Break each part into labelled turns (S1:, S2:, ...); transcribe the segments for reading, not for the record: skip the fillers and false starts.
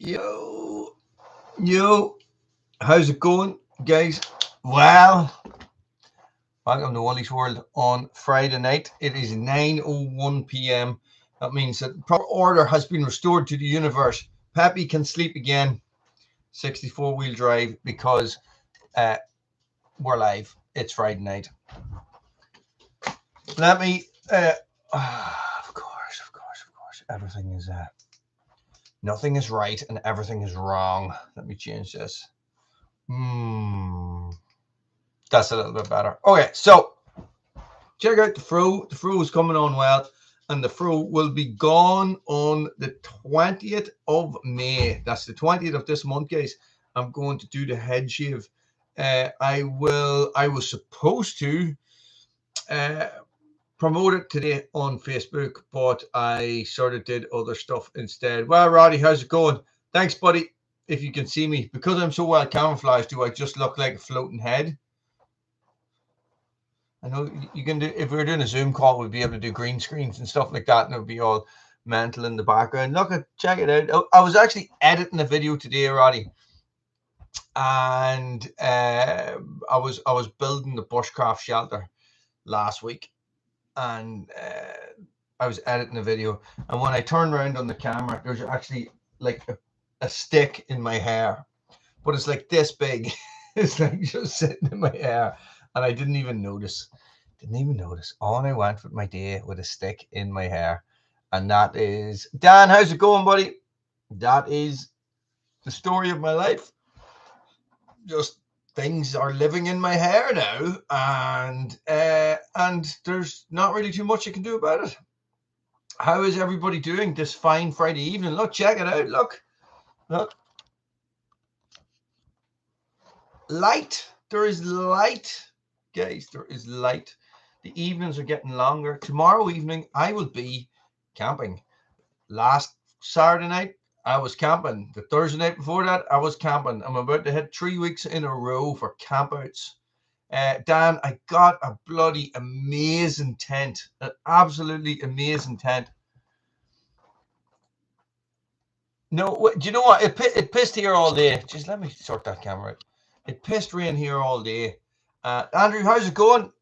S1: Yo, how's it going, guys? Well, welcome to Wally's World on Friday night. It is 9:01 p.m. That means that proper order has been restored to the universe. Pappy can sleep again. 64-wheel drive because we're live. It's Friday night. Let me, of course, everything is, nothing is right and everything is wrong. Let me change this. That's a little bit better. Okay, so check out the fro. The fro is coming on well, and the fro will be gone on the 20th of May. That's the 20th of this month, guys. I'm going to do the head shave. I was supposed to promote it today on Facebook, but I sort of did other stuff instead. Well, Roddy, how's it going? Thanks, buddy. If you can see me, because I'm so well camouflaged, do I just look like a floating head? I know you can do, if we were doing a Zoom call, we'd be able to do green screens and stuff like that, and it would be all mental in the background. Look, check it out. I was actually editing a video today, Roddy, and I was building the bushcraft shelter last week, and I was editing a video, and when I turned around on the camera, there's actually like a stick in my hair, but it's like this big. It's like just sitting in my hair, and I didn't even notice. On I went with my day with a stick in my hair. And that is Dan. How's it going, buddy? That is the story of my life. Just things are living in my hair now, and there's not really too much you can do about it. How is everybody doing this fine Friday evening? Look, check it out. Look. Light. There is light, guys. There is light. The evenings are getting longer. Tomorrow evening, I will be camping. Last Saturday night, I was camping. The Thursday night before that, I was camping. I'm about to hit 3 weeks in a row for campouts. Dan, I got a bloody amazing tent. An absolutely amazing tent. No, do you know what? It pissed here all day. Just let me sort that camera out. It pissed rain here all day. Andrew, how's it going?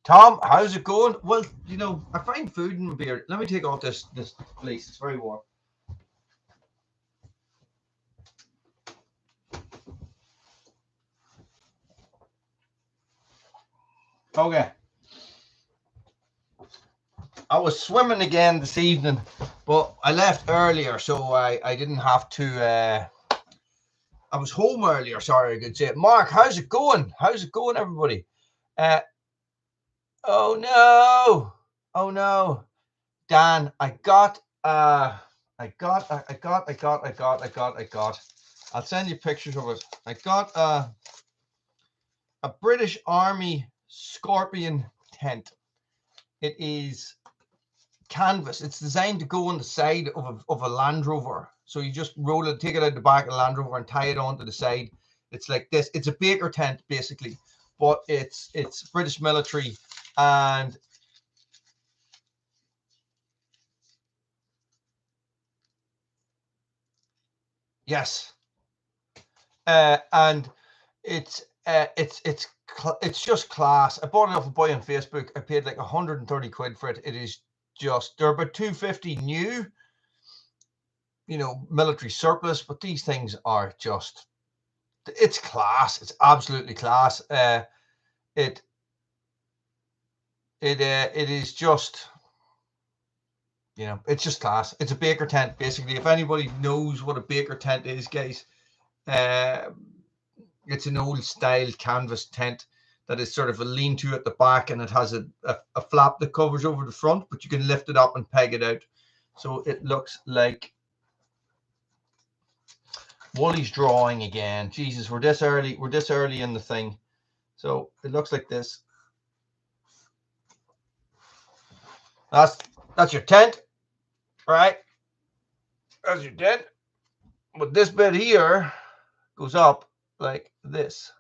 S1: Tom, how's it going? Well, you know, I find food in my beard. Let me take off this place. It's very warm. Okay. I was swimming again this evening, but I left earlier, so I didn't have to. I was home earlier. Sorry, I could say it. Mark, how's it going? How's it going, everybody? Oh no, Dan, I got. I'll send you pictures of it. I got a British Army Scorpion tent. It is canvas. It's designed to go on the side of a Land Rover. So you just roll it, take it out the back of the Land Rover and tie it onto the side. It's like this. It's a baker tent basically, but it's British military. And yes, and it's just class. I bought it off a boy on Facebook. I paid like 130 quid for it. It is just, they're about 250 new, you know, military surplus, but these things are just, it's class. It's absolutely class. It is just, you know, it's just class. It's a baker tent, basically. If anybody knows what a baker tent is, guys, it's an old style canvas tent that is sort of a lean-to at the back, and it has a flap that covers over the front, but you can lift it up and peg it out. So it looks like Wally's drawing again. Jesus, we're this early in the thing. So it looks like this. That's your tent, right? That's your tent. But this bit here goes up like this,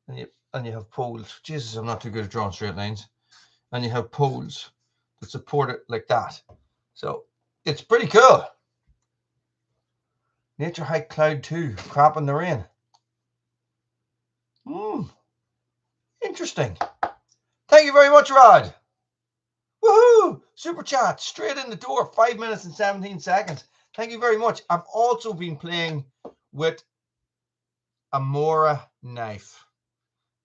S1: and you have poles. Jesus, I'm not too good at drawing straight lines. And you have poles that support it like that. So it's pretty cool. Nature Hike Cloud 2. Crap in the rain. Interesting. Thank you very much, Rod. Woohoo! Super chat. Straight in the door. 5 minutes and 17 seconds. Thank you very much. I've also been playing with a Mora knife.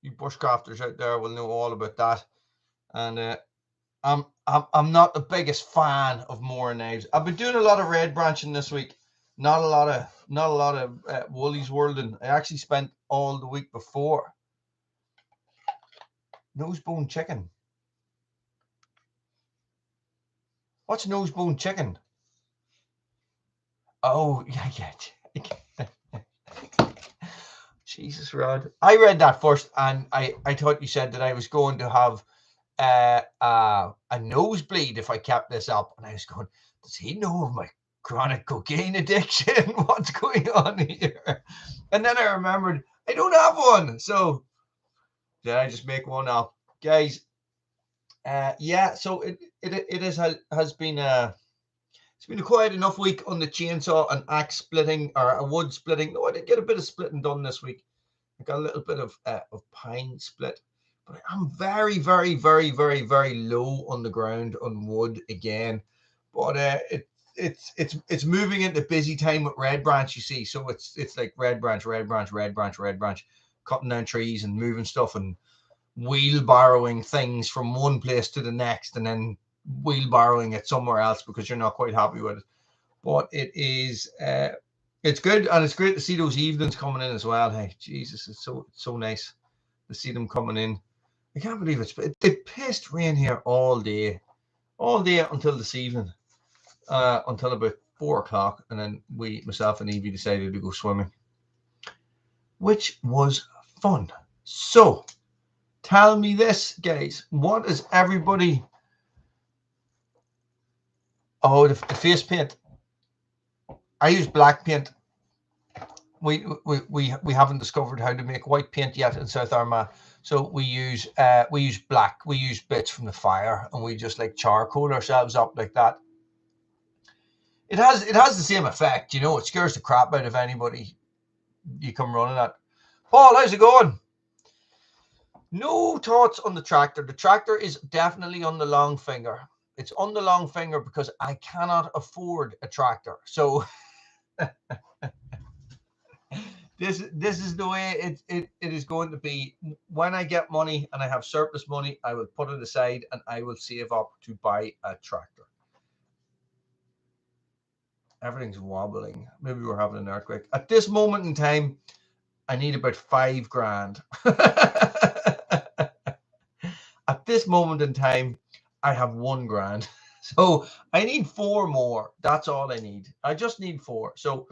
S1: You bushcrafters out there will know all about that. And I'm not the biggest fan of Mora knives. I've been doing a lot of red branching this week. Not a lot of Woolies Worlding. I actually spent all the week before. Nosebone chicken. What's nosebone chicken? Oh, yeah. Jesus, Rod. I read that first, and I thought you said that I was going to have a nosebleed if I kept this up. And I was going, does he know of my chronic cocaine addiction? What's going on here? And then I remembered I don't have one. So did I just make one up? Guys, yeah, so it has been it's been a quiet enough week on the chainsaw and axe splitting or a wood splitting. No, I did get a bit of splitting done this week. I got a little bit of pine split, but I'm very, very, very, very, very low on the ground on wood again. But it's moving into busy time with red branch, you see. So it's like red branch, cutting down trees and moving stuff and wheelbarrowing things from one place to the next, and then wheelbarrowing it somewhere else because you're not quite happy with it. But it is it's good, and it's great to see those evenings coming in as well. Hey, Jesus, it's so nice to see them coming in. I can't believe it pissed rain here all day until this evening, until about 4 o'clock, and then myself and Evie decided to go swimming, which was fun. So tell me this, guys, what is everybody? Oh, the face paint. I use black paint. We haven't discovered how to make white paint yet in South Armagh, so we use black. We use bits from the fire, and we just like charcoal ourselves up like that. It has the same effect, you know. It scares the crap out of anybody you come running at. Paul, how's it going? No thoughts on the tractor. The tractor is definitely on the long finger. It's on the long finger because I cannot afford a tractor. So this is the way it is going to be. When I get money and I have surplus money, I will put it aside and I will save up to buy a tractor. Everything's wobbling. Maybe we're having an earthquake. At this moment in time, I need about 5 grand. At this moment in time, I have 1 grand. So I need 4 more. That's all I need. I just need 4. So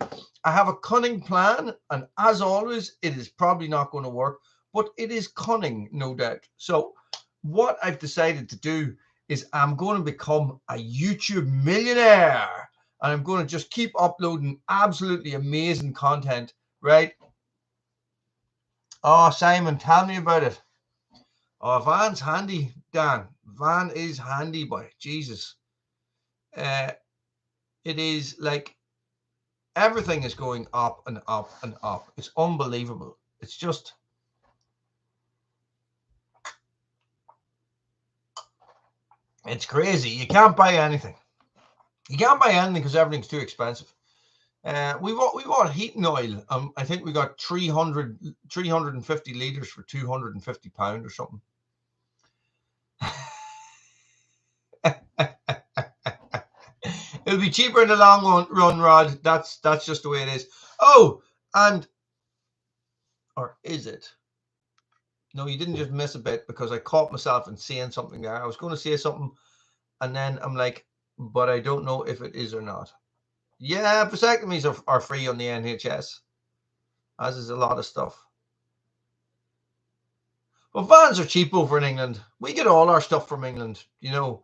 S1: I have a cunning plan. And as always, it is probably not going to work. But it is cunning, no doubt. So what I've decided to do is I'm going to become a YouTube millionaire. And I'm going to just keep uploading absolutely amazing content, right? Oh, Simon, tell me about it. Oh, Van's handy, Dan. Van is handy, boy. Jesus. It is like everything is going up and up and up. It's unbelievable. It's just... it's crazy. You can't buy anything. You can't buy anything because everything's too expensive. We bought heating oil. I think we got 350 litres for £250 or something. It'll be cheaper in the long run, Rod. That's just the way it is. Oh, and... or is it? No, you didn't just miss a bit because I caught myself in saying something there. I was going to say something, and then I'm like, but I don't know if it is or not. Yeah, vasectomies are free on the NHS, as is a lot of stuff. Well, vans are cheap over in England. We get all our stuff from England, you know.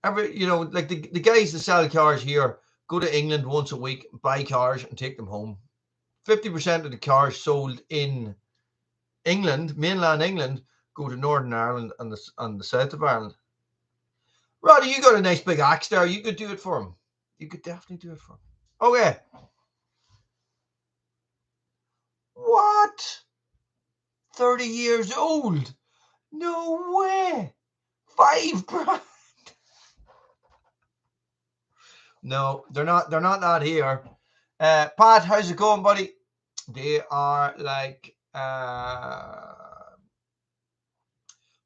S1: Like the guys that sell cars here go to England once a week, buy cars and take them home. 50% of the cars sold in England, mainland England, go to Northern Ireland and the south of Ireland. Roddy, you got a nice big axe there. You could do it for him. You could definitely do it for him. Okay. What? 30 years old? No way. 5 grand. No, they're not that here. Pat, how's it going, buddy? They are like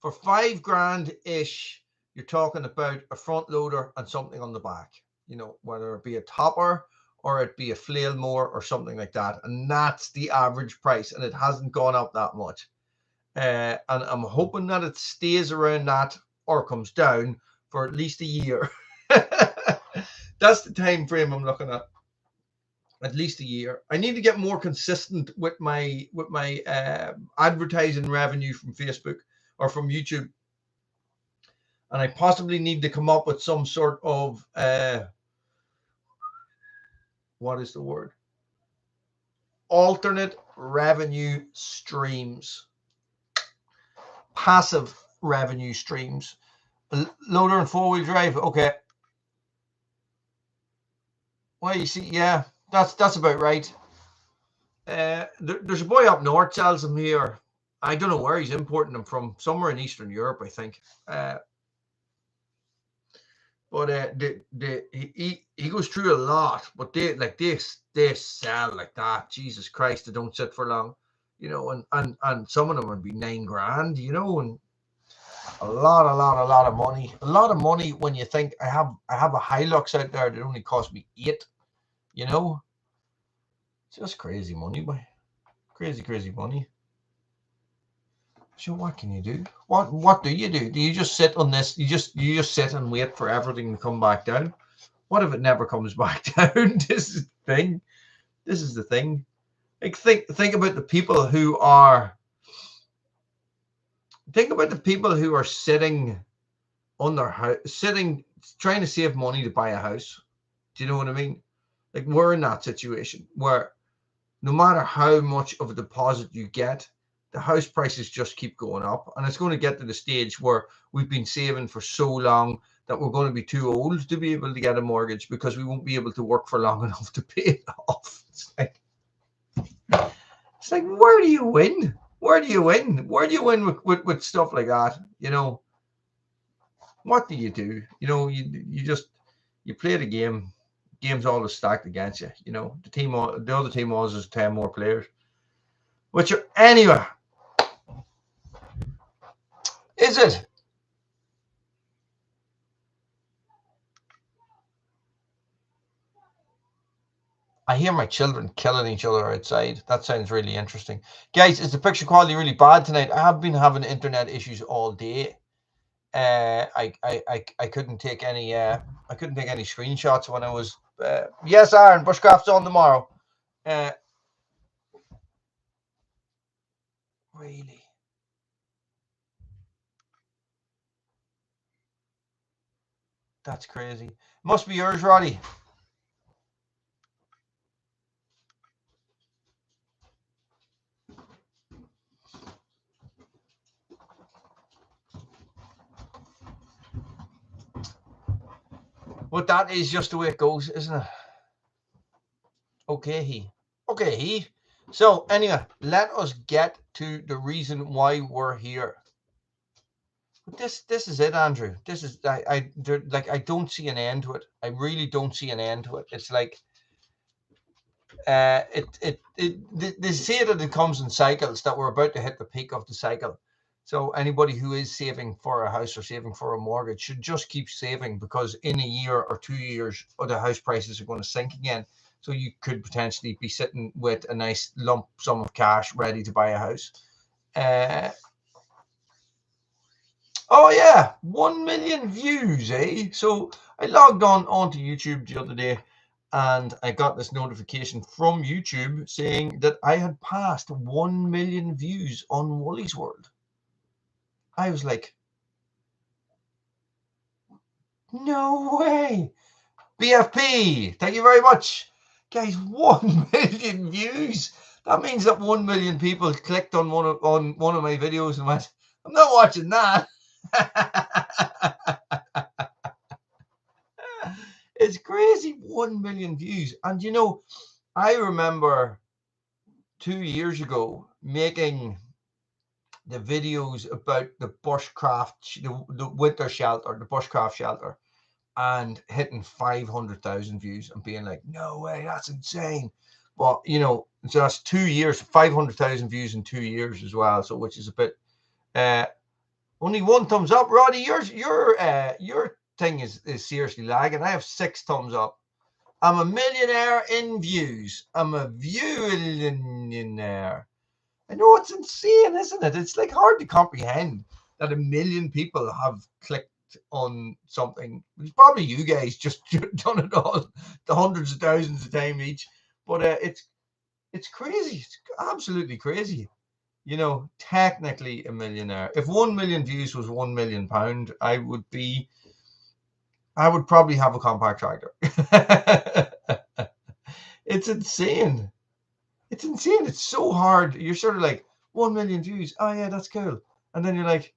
S1: for 5 grand ish, you're talking about a front loader and something on the back, you know, whether it be a topper or it be a flail mower or something like that. And that's the average price, and it hasn't gone up that much. And I'm hoping that it stays around that or comes down for at least a year. That's the time frame I'm looking at least a year. I need to get more consistent with my advertising revenue from Facebook or from YouTube, and I possibly need to come up with some sort of what is the word? Alternate revenue streams, passive revenue streams. Loader and 4-wheel drive. Okay. Well, you see, yeah, that's about right. There's a boy up north sells them here. I don't know where he's importing them from. Somewhere in Eastern Europe, I think. But he goes through a lot. But they sell like that. Jesus Christ, they don't sit for long, you know. And some of them would be 9 grand, you know, and a lot of money. A lot of money when you think I have a Hilux out there that only cost me 8, you know. It's just crazy money, boy. Crazy money. So what can you do? What do you do? Do you just sit on this? You just sit and wait for everything to come back down? What if it never comes back down? This is the thing. This is the thing. Like think about the people who are. Think about the people who are sitting on their house, trying to save money to buy a house. Do you know what I mean? Like, we're in that situation where no matter how much of a deposit you get, the house prices just keep going up. And it's going to get to the stage where we've been saving for so long that we're going to be too old to be able to get a mortgage because we won't be able to work for long enough to pay it off. It's like, where do you win? Where do you win? Where do you win with stuff like that? You know, what do? You know, you play the game. Game's always stacked against you. You know, the other team always has 10 more players. Which are, anyway, is it? I hear my children killing each other outside. That sounds really interesting. Guys, is the picture quality really bad tonight? I have been having internet issues all day. I couldn't take any screenshots when I was yes, Aaron, bushcraft's on tomorrow. Really? That's crazy. Must be yours, Roddy. But that is just the way it goes, isn't it? Okay. So anyway, let us get to the reason why we're here. This is it, Andrew. This is I don't see an end to it. I really don't see an end to it. It's like they say that it comes in cycles, that we're about to hit the peak of the cycle. So anybody who is saving for a house or saving for a mortgage should just keep saving, because in a year or 2 years, the house prices are going to sink again. So you could potentially be sitting with a nice lump sum of cash ready to buy a house. Oh yeah, 1 million views, eh? So I logged onto YouTube the other day, and I got this notification from YouTube saying that I had passed 1 million views on Woolies World. I was like, no way. BFP, thank you very much. Guys, 1 million views. That means that 1 million people clicked on one of my videos and went, I'm not watching that. It's crazy. 1 million views. And you know, I remember 2 years ago making the videos about the bushcraft, the winter shelter, the bushcraft shelter, and hitting 500,000 views and being like, no way, that's insane. But you know, so that's 2 years, 500,000 views in 2 years as well. So which is a bit. Only one thumbs up, Roddy. Your thing is seriously lagging. I have 6 thumbs up. I'm a millionaire in views. I'm a millionaire. I know, it's insane, isn't it? It's like hard to comprehend that 1 million people have clicked on something. It's probably you guys just done it all the hundreds of thousands of times each. But it's crazy. It's absolutely crazy. You know, technically a millionaire. If 1 million views was £1 million, I would probably have a compact tractor. It's insane. It's insane. It's so hard. You're sort of like 1 million views. Oh yeah, that's cool. And then you're like,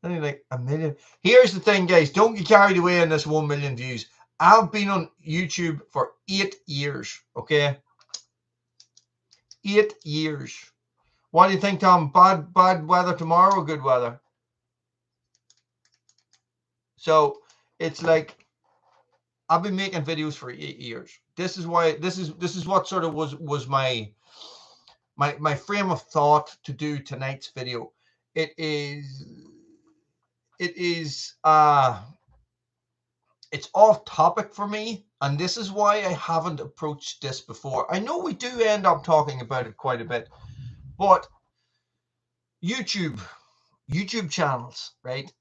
S1: 1 million. Here's the thing, guys. Don't get carried away in this 1 million views. I've been on YouTube for 8 years. Okay. 8 years. What do you think, Tom? Bad weather tomorrow or good weather? So it's like I've been making videos for 8 years. This is why this is what sort of was my frame of thought to do tonight's video. It's off topic for me, and this is why I haven't approached this before. I know we do end up talking about it quite a bit, but YouTube channels, right?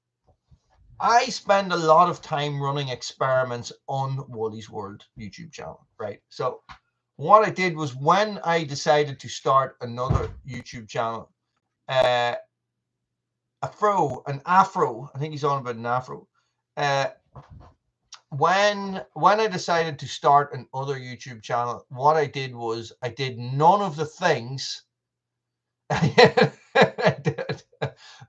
S1: I spend a lot of time running experiments on Woolly's World YouTube channel, right? So what I did was, when I decided to start another YouTube channel, an afro, I think he's on about an afro. When I decided to start another YouTube channel, what I did was I did none of the things.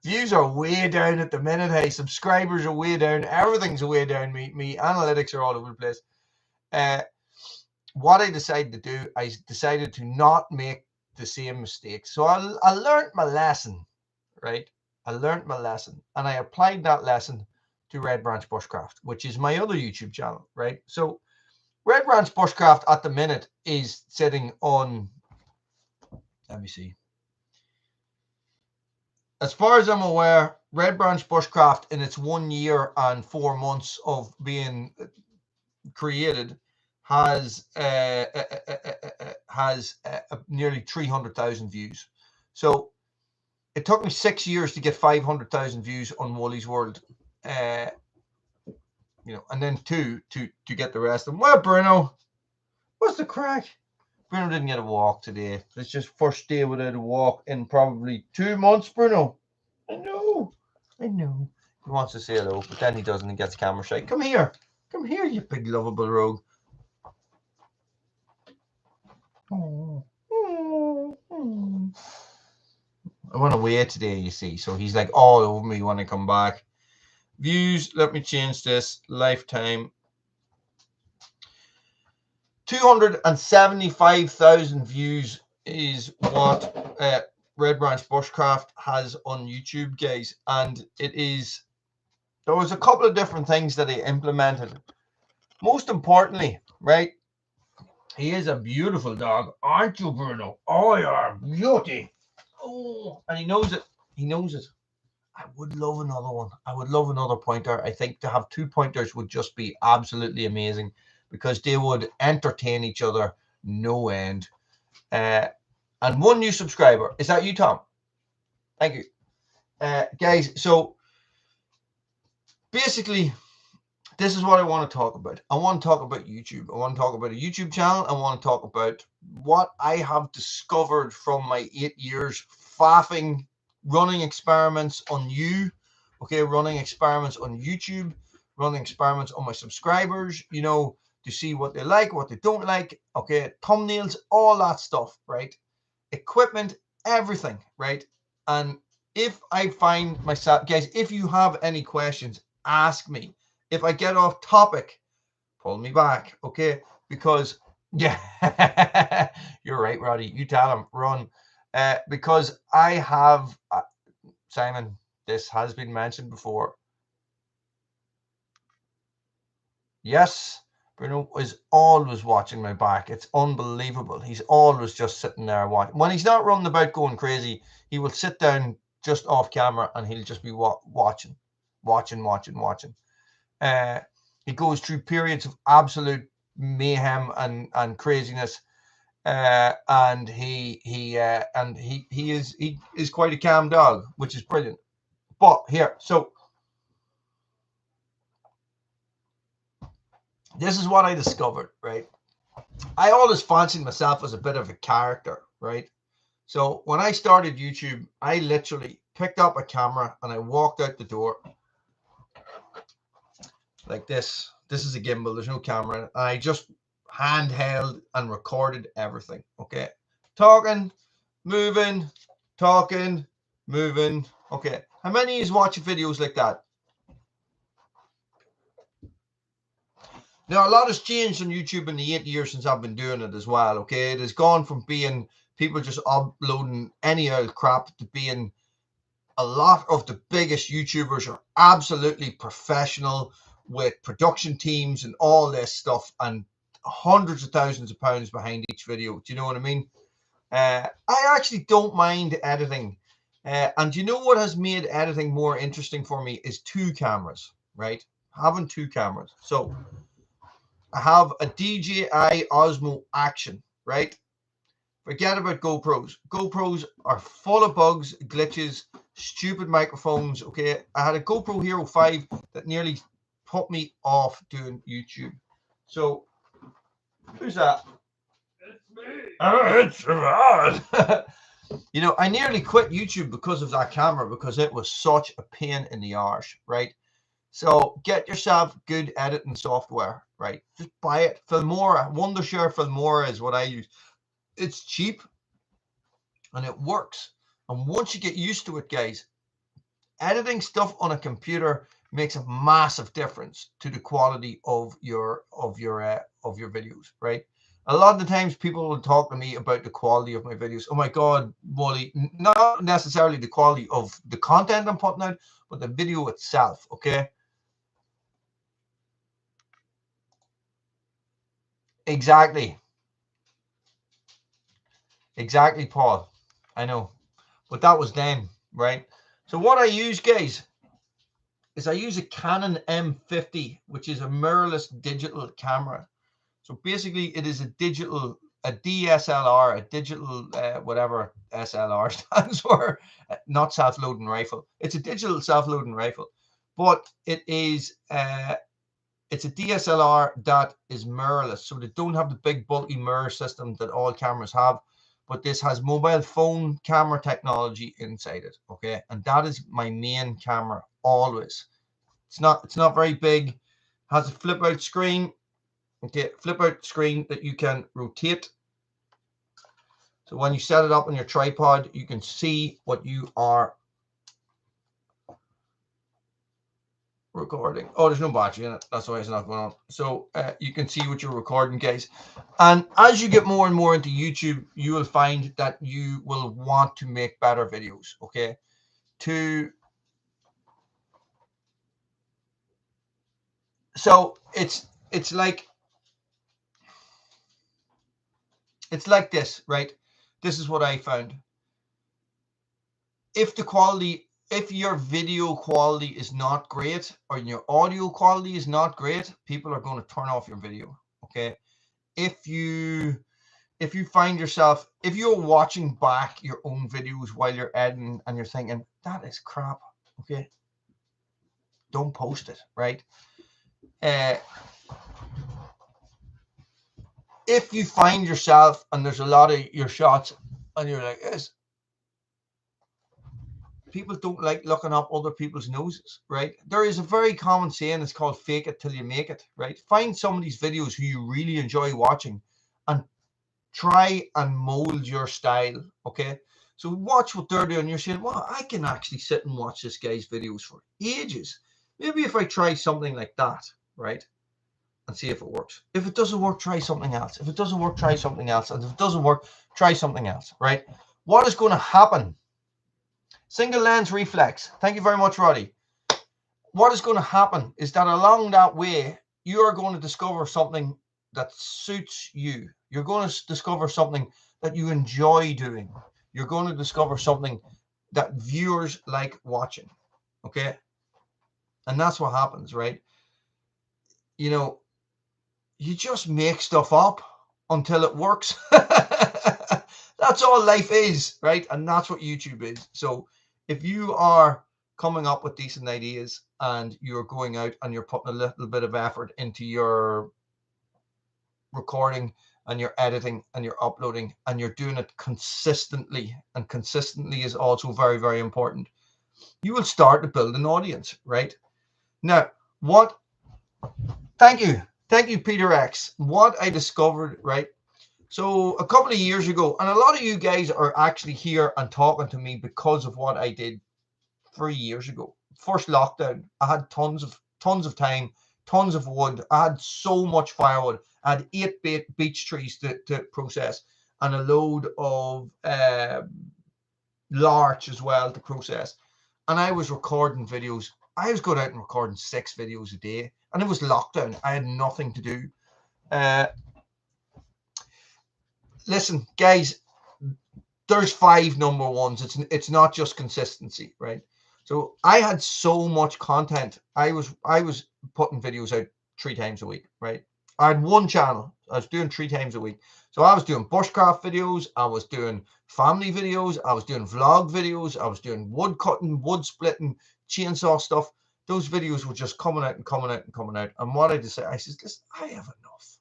S1: Views are way down at the minute. Hey, subscribers are way down. Everything's way down. Me analytics are all over the place. What I decided to do, I decided to not make the same mistakes. So I learned my lesson, right? I learned my lesson, and I applied that lesson to Red Branch Bushcraft, which is my other YouTube channel, right? So Red Branch Bushcraft at the minute is sitting on, let me see. As far as I'm aware, Red Branch Bushcraft, in its 1 year and 4 months of being created, has nearly 300,000 views. So it took me 6 years to get 500,000 views on Woolly's World, you know, and then 2 to get the rest of them. Well, Bruno, what's the crack? Bruno didn't get a walk today. It's just first day without a walk in probably 2 months, Bruno. I know. He wants to say hello, but then he doesn't. He gets camera shy. Come here, you big lovable rogue. I went away today, you see, so he's like all over me when I come back. Views, let me change this. Lifetime. 275,000 views is what Red Branch Bushcraft has on YouTube, guys. And there was a couple of different things that he implemented. Most importantly, right, he is a beautiful dog, aren't you, Bruno? Oh, you're beauty. Oh, and he knows it. I would love another one. I would love another pointer. I think to have 2 pointers would just be absolutely amazing, because they would entertain each other no end. And 1 new subscriber. Is that you, Tom? Thank you. Guys, so basically, this is what I want to talk about. I want to talk about YouTube. I want to talk about a YouTube channel. I want to talk about what I have discovered from my 8 years faffing, running experiments on you. Okay, running experiments on YouTube, running experiments on my subscribers, you know, to see what they like, what they don't like. Okay, thumbnails, all that stuff, right? Equipment, everything, right? And if I find myself, guys, if you have any questions, ask me. If I get off topic, pull me back, okay? Because Yeah, you're right, Roddy. You tell him, run. Because I have, Simon, this has been mentioned before. Yes, Bruno is always watching my back. It's unbelievable. He's always just sitting there watching. When he's not running about going crazy, he will sit down just off camera and he'll just be watching. Uh, he goes through periods of absolute mayhem and craziness. And he is quite a calm dog, which is brilliant. But here, so this is what I discovered, right? I always fancied myself as a bit of a character, right? So when I started YouTube, I literally picked up a camera and I walked out the door like this. This is a gimbal, there's no camera. And I just handheld and recorded everything, okay? Talking, moving, talking, moving. Okay, how many is watching videos like that? Now, a lot has changed on YouTube in the 8 years since I've been doing it as well, okay? It has gone from being people just uploading any old crap to being a lot of the biggest YouTubers are absolutely professional with production teams and all this stuff and hundreds of thousands of pounds behind each video. Do you know what I mean? I actually don't mind editing. And you know what has made editing more interesting for me is 2 cameras, right? Having 2 cameras. So I have a DJI Osmo Action, right? Forget about GoPros. GoPros are full of bugs, glitches, stupid microphones, okay? I had a GoPro Hero 5 that nearly put me off doing YouTube. So, who's that? It's me. Oh, it's Rod. You know, I nearly quit YouTube because of that camera because it was such a pain in the arse, right? So get yourself good editing software, right? Just buy it. Filmora, Wondershare Filmora is what I use. It's cheap and it works. And once you get used to it, guys, editing stuff on a computer makes a massive difference to the quality of your videos, right? A lot of the times people will talk to me about the quality of my videos. Oh my God, Wally, not necessarily the quality of the content I'm putting out, but the video itself, okay? Exactly. Exactly, Paul. I know. But that was then, right? So what I use, guys, is I use a Canon M50, which is a mirrorless digital camera. So basically it is a DSLR, a digital, whatever SLR stands for, not self-loading rifle. It's a digital self-loading rifle, but it is, it's a DSLR that is mirrorless. So they don't have the big bulky mirror system that all cameras have, but this has mobile phone camera technology inside it, okay? And that is my main camera always. It's not very big, has a flip out screen, okay, flip out screen that you can rotate. So when you set it up on your tripod, you can see what you are recording. Oh, there's no battery in it, that's why it's not going on. So you can see what you're recording, guys. And as you get more and more into YouTube, you will find that you will want to make better videos, okay? So it's like this, right? This is what I found. If your video quality is not great or your audio quality is not great, people are going to turn off your video, okay? If you find yourself, if you're watching back your own videos while you're editing and you're thinking, that is crap, okay, don't post it, right? If you find yourself and there's a lot of your shots and you're like, people don't like looking up other people's noses, right? There is a very common saying, it's called fake it till you make it, right? Find somebody's videos who you really enjoy watching and try and mold your style, okay? So watch what they're doing. You're saying, well, I can actually sit and watch this guy's videos for ages. Maybe if I try something like that, right? and see if it works. If it doesn't work, try something else. If it doesn't work, try something else. And if it doesn't work, try something else, right? What is going to happen? Single lens reflex. Thank you very much, Roddy. What is going to happen is that along that way, you are going to discover something that suits you. You're going to discover something that you enjoy doing. You're going to discover something that viewers like watching, okay? And that's what happens, right? You know, you just make stuff up until it works. That's all life is, right? And that's what YouTube is. So if you are coming up with decent ideas and you're going out and you're putting a little bit of effort into your recording and your editing and your uploading and you're doing it consistently, and consistently is also very, very important, you will start to build an audience, right? Now, thank you, Peter X. What I discovered, right? So a couple of years ago, and a lot of you guys are actually here and talking to me because of what I did 3 years ago. First lockdown, I had tons of time, tons of wood. I had so much firewood. I had 8 beech trees to process and a load of larch as well to process. And I was recording videos. I was going out and recording 6 videos a day, and it was lockdown. I had nothing to do. Listen, guys, there's 5 number ones. It's not just consistency, right? So I had so much content. I was putting videos out 3 times a week, right? I had one channel. I was doing 3 times a week. So I was doing bushcraft videos. I was doing family videos. I was doing vlog videos. I was doing wood cutting, wood splitting, chainsaw stuff. Those videos were just coming out and coming out and coming out. And what I decided, I said, listen, I have enough.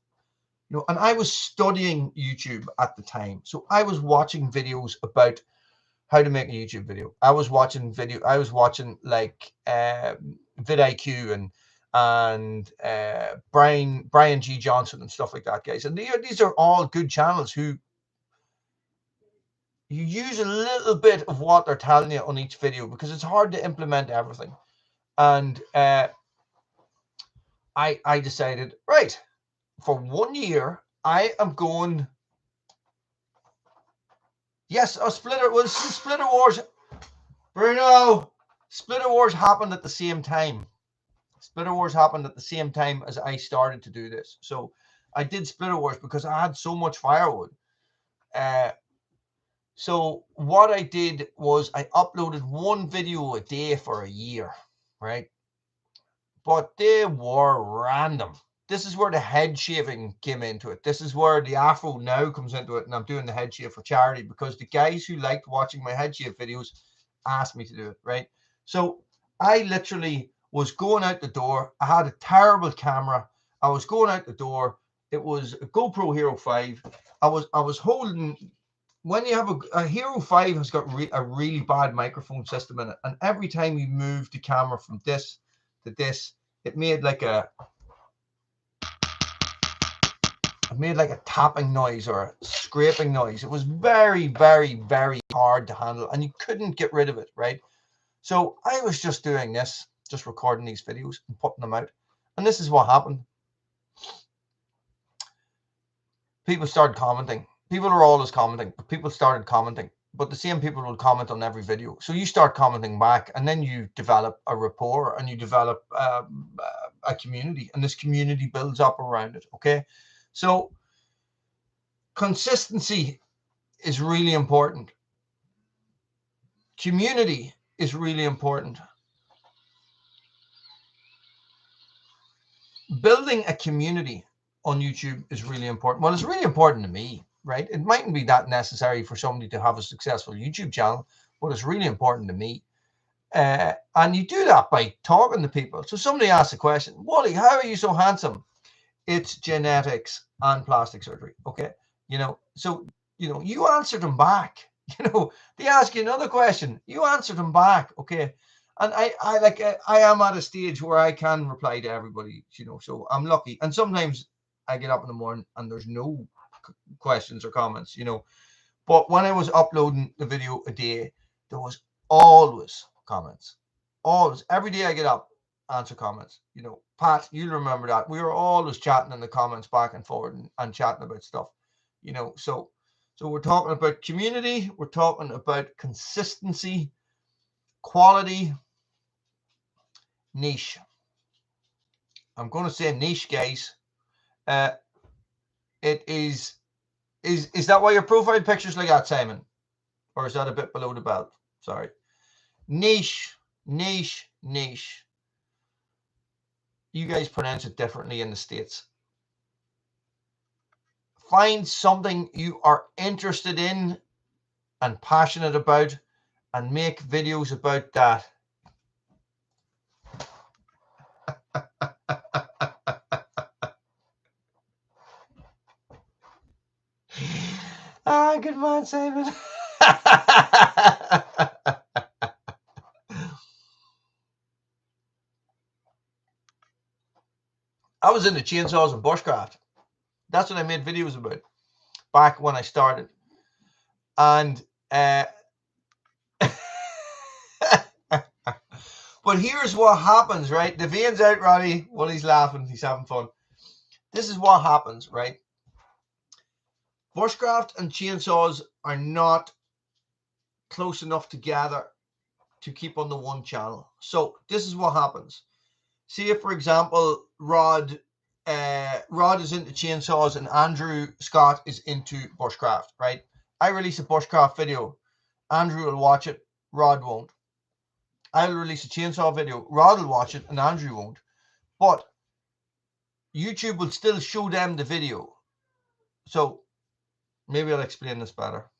S1: You know, and I was studying YouTube at the time. So I was watching videos about how to make a YouTube video. I was watching like vidIQ and Brian G. Johnson and stuff like that, guys. And these are all good channels who you use a little bit of what they're telling you on each video because it's hard to implement everything. And I decided, right, for 1 year, I am going. Yes, Splitter Wars. Bruno, Splitter Wars happened at the same time. Splitter Wars happened at the same time as I started to do this. So I did Splitter Wars because I had so much firewood. So what I did was I uploaded 1 video a day for a year, right? But they were random. This is where the head shaving came into it. This is where the afro now comes into it, and I'm doing the head shave for charity because the guys who liked watching my head shave videos asked me to do it, right? So I literally was going out the door. I had a terrible camera. I was going out the door. It was a GoPro Hero 5. I was holding. When you have a Hero 5 has got a really bad microphone system in it, and every time you move the camera from this to this, it made like a tapping noise or a scraping noise. It was very, very, very hard to handle, and you couldn't get rid of it, right? So I was just doing this, just recording these videos and putting them out. And this is what happened. People started commenting. People are always commenting, but people started commenting. But the same people will comment on every video. So you start commenting back, and then you develop a rapport, and you develop a community, and this community builds up around it, okay? So consistency is really important. Community is really important. Building a community on YouTube is really important. Well, it's really important to me, right? It mightn't be that necessary for somebody to have a successful YouTube channel, but it's really important to me. And you do that by talking to people. So somebody asks a question, Wally, how are you so handsome? It's genetics and plastic surgery. Okay. You know, so, you know, you answer them back. You know, they ask you another question, you answer them back. Okay. And I am at a stage where I can reply to everybody, you know, so I'm lucky. And sometimes I get up in the morning and there's no questions or comments, you know, but when I was uploading the video a day, there was always comments, always. Every day I get up answer comments. You know, Pat, you'll remember that. We were always chatting in the comments back and forward and chatting about stuff. You know, so we're talking about community, we're talking about consistency, quality, niche. I'm going to say niche, guys. It is that why your profile picture's like that, Simon? Or is that a bit below the belt? Sorry. Niche, niche, niche. You guys pronounce it differently in the States. Find something you are interested in and passionate about and make videos about that. Ah, good man, Simon. I was into chainsaws and bushcraft. That's what I made videos about back when I started. And but here's what happens, right? The veins out, Roddy. Well, he's laughing. He's having fun. This is what happens, right? Bushcraft and chainsaws are not close enough together to keep on the one channel. So this is what happens. See if, for example, Rod is into chainsaws and Andrew Scott is into bushcraft, right? I release a bushcraft video. Andrew will watch it. Rod won't. I'll release a chainsaw video. Rod will watch it and Andrew won't. But YouTube will still show them the video. So maybe I'll explain this better.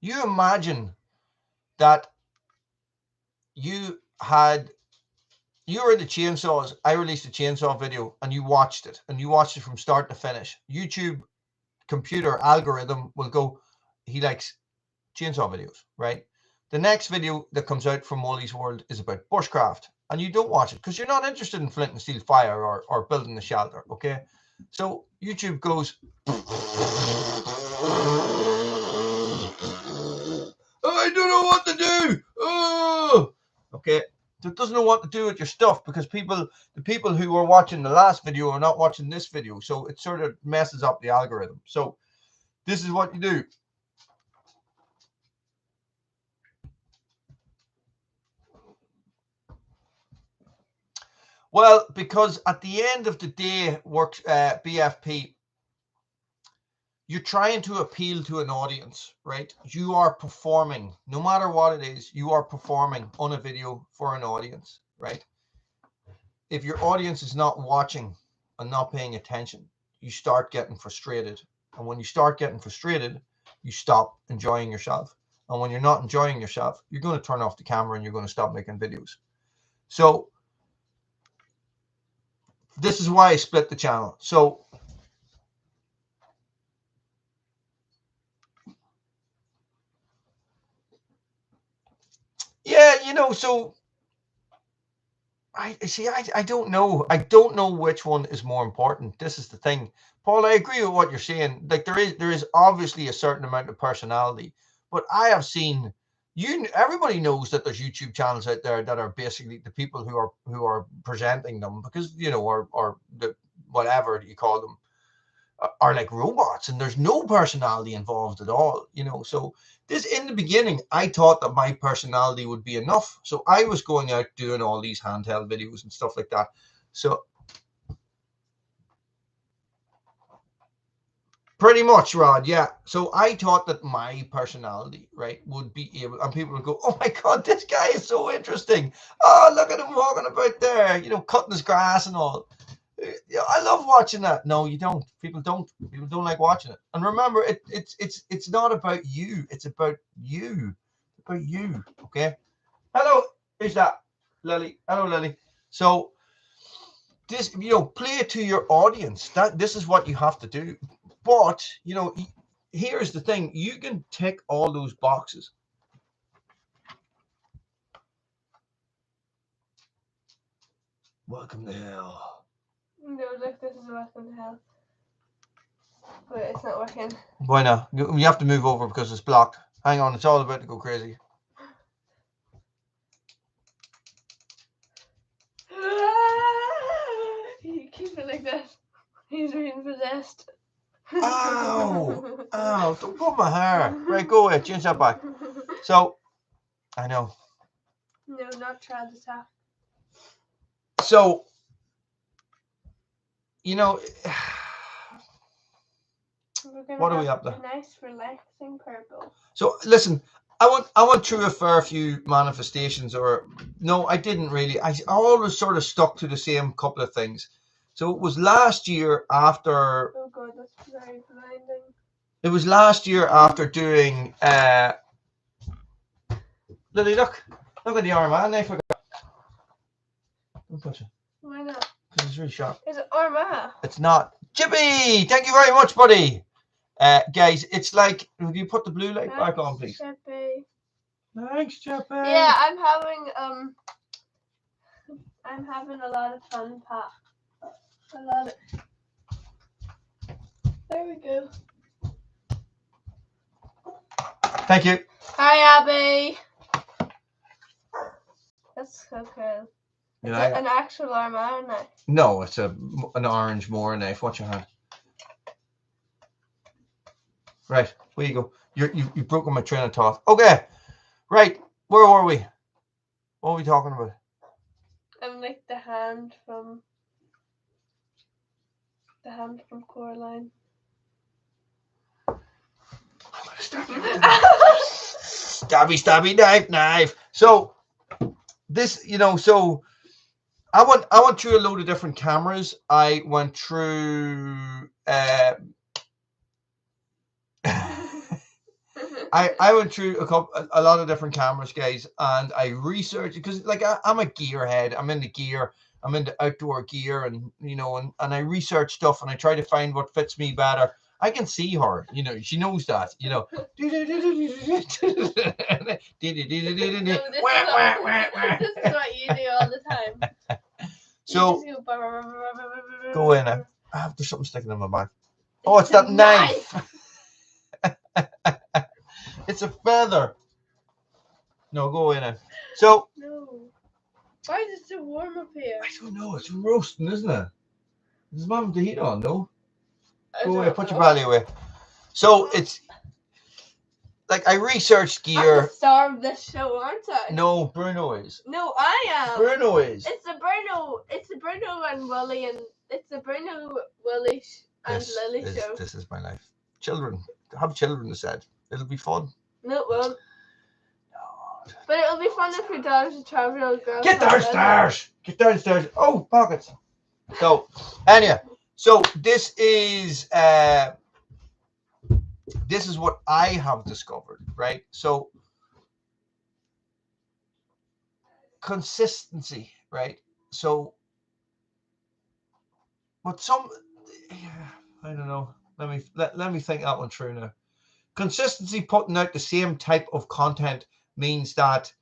S1: You imagine that you were into chainsaws. I released a chainsaw video and you watched it from start to finish. YouTube computer algorithm will go, he likes chainsaw videos, right? The next video that comes out from Molly's World is about bushcraft and you don't watch it because you're not interested in flint and steel fire or building a shelter, okay? So YouTube goes, I don't know what to do. Oh, okay. So it doesn't know what to do with your stuff because the people who were watching the last video are not watching this video. So it sort of messes up the algorithm. So this is what you do. Well, because at the end of the day, BFP, you're trying to appeal to an audience, right? You are performing, no matter what it is, you are performing on a video for an audience, right? If your audience is not watching and not paying attention, you start getting frustrated. And when you start getting frustrated, you stop enjoying yourself. And when you're not enjoying yourself, you're going to turn off the camera and you're going to stop making videos. So this is why I split the channel. So yeah, you know, so I don't know. I don't know which one is more important. This is the thing. Paul, I agree with what you're saying. Like there is obviously a certain amount of personality, but I have seen everybody knows that there's YouTube channels out there that are basically the people who are presenting them because, you know, or the whatever you call them are like robots and there's no personality involved at all, you know. So this, in the beginning, I thought that my personality would be enough. So I was going out doing all these handheld videos and stuff like that. So pretty much, Rod, yeah. So I thought that my personality, right, would be able, and people would go, oh my God, this guy is so interesting. Oh, look at him walking about there, you know, cutting his grass and all. I love watching that. No, you don't. People don't like watching it. And remember, it's not about you. It's about you. It's about you. Okay. Hello. Who's that? Lily. Hello, Lily. So this, you know, play it to your audience. This is what you have to do. But you know, here's the thing: you can tick all those boxes. Welcome to hell.
S2: No, look, this is welcome to hell. But it's not working.
S1: Why not? You have to move over because it's blocked. Hang on, it's all about to go crazy.
S2: possessed.
S1: Ow! Ow! Don't pull my hair. Right, go away. Change that back. So, I know.
S2: No, not child attack.
S1: So, you know, what are we up to?
S2: A nice relaxing purple.
S1: So, listen, I went through a fair few manifestations, or no, I didn't really. I always sort of stuck to the same couple of things. So it was last year after.
S2: Oh god, that's very blinding.
S1: It was last year after doing. Lily, look at the Armand knife I got. Don't touch it.
S2: Why not?
S1: Because it's really sharp.
S2: Is it Armand?
S1: It's not. Chippy, thank you very much, buddy. Guys, it's like, will you put the blue light back on, please?
S2: Chippy.
S1: Thanks, Chippy.
S2: Yeah, I'm having a lot of fun, Pat. A lot of. There we go.
S1: Thank you.
S2: Hi, Abby. That's so cool. Is
S1: Yeah,
S2: it an actual Armand knife?
S1: No, it's an orange Moore knife. Watch your hand. Right, where you go? You've broken my train of thought. Okay, right. Where were we? What were we talking about?
S2: I'm like the hand from Coleman.
S1: Stabby, knife. So this, so I went through a load of different cameras. I went through I went through a lot of different cameras, guys, and I researched because like I'm a gearhead. I'm into gear. I'm into outdoor gear, and and I research stuff and I try to find what fits me better. I can see her, she knows that,
S2: No, this is what you do all the time.
S1: So
S2: You
S1: go in. There's something sticking in my back. Oh, it's that knife. It's a feather. No, go in. So.
S2: No. Why is it so warm up here?
S1: I don't know. It's roasting, isn't it? Does Mum have the heat on? No. Go away. Put your belly away. So it's like I researched gear.
S2: I'm the star of this show, aren't I?
S1: No, Bruno is.
S2: No, I am.
S1: Bruno is.
S2: It's the Bruno and Willie, and it's the Bruno, Willie, and Lily show.
S1: This is my life. Children. Have children said. It'll be fun.
S2: No, it won't. No. But it'll be fun if your daughter's a 12-year-old girl.
S1: Get downstairs. Get downstairs. Oh, pockets. So, anyway. So this is what I have discovered, right? So consistency, right? So but I don't know. Let me think that one through now. Consistency, putting out the same type of content means that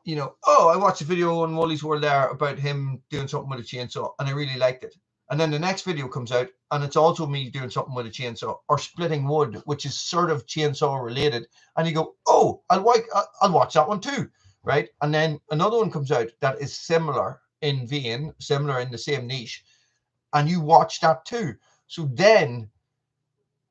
S1: I watched a video on Wally's World there about him doing something with a chainsaw and I really liked it. And then the next video comes out and it's also me doing something with a chainsaw or splitting wood, which is sort of chainsaw related. And you go, oh, I'll watch that one too, right? And then another one comes out that is similar in vein, similar in the same niche, and you watch that too. So then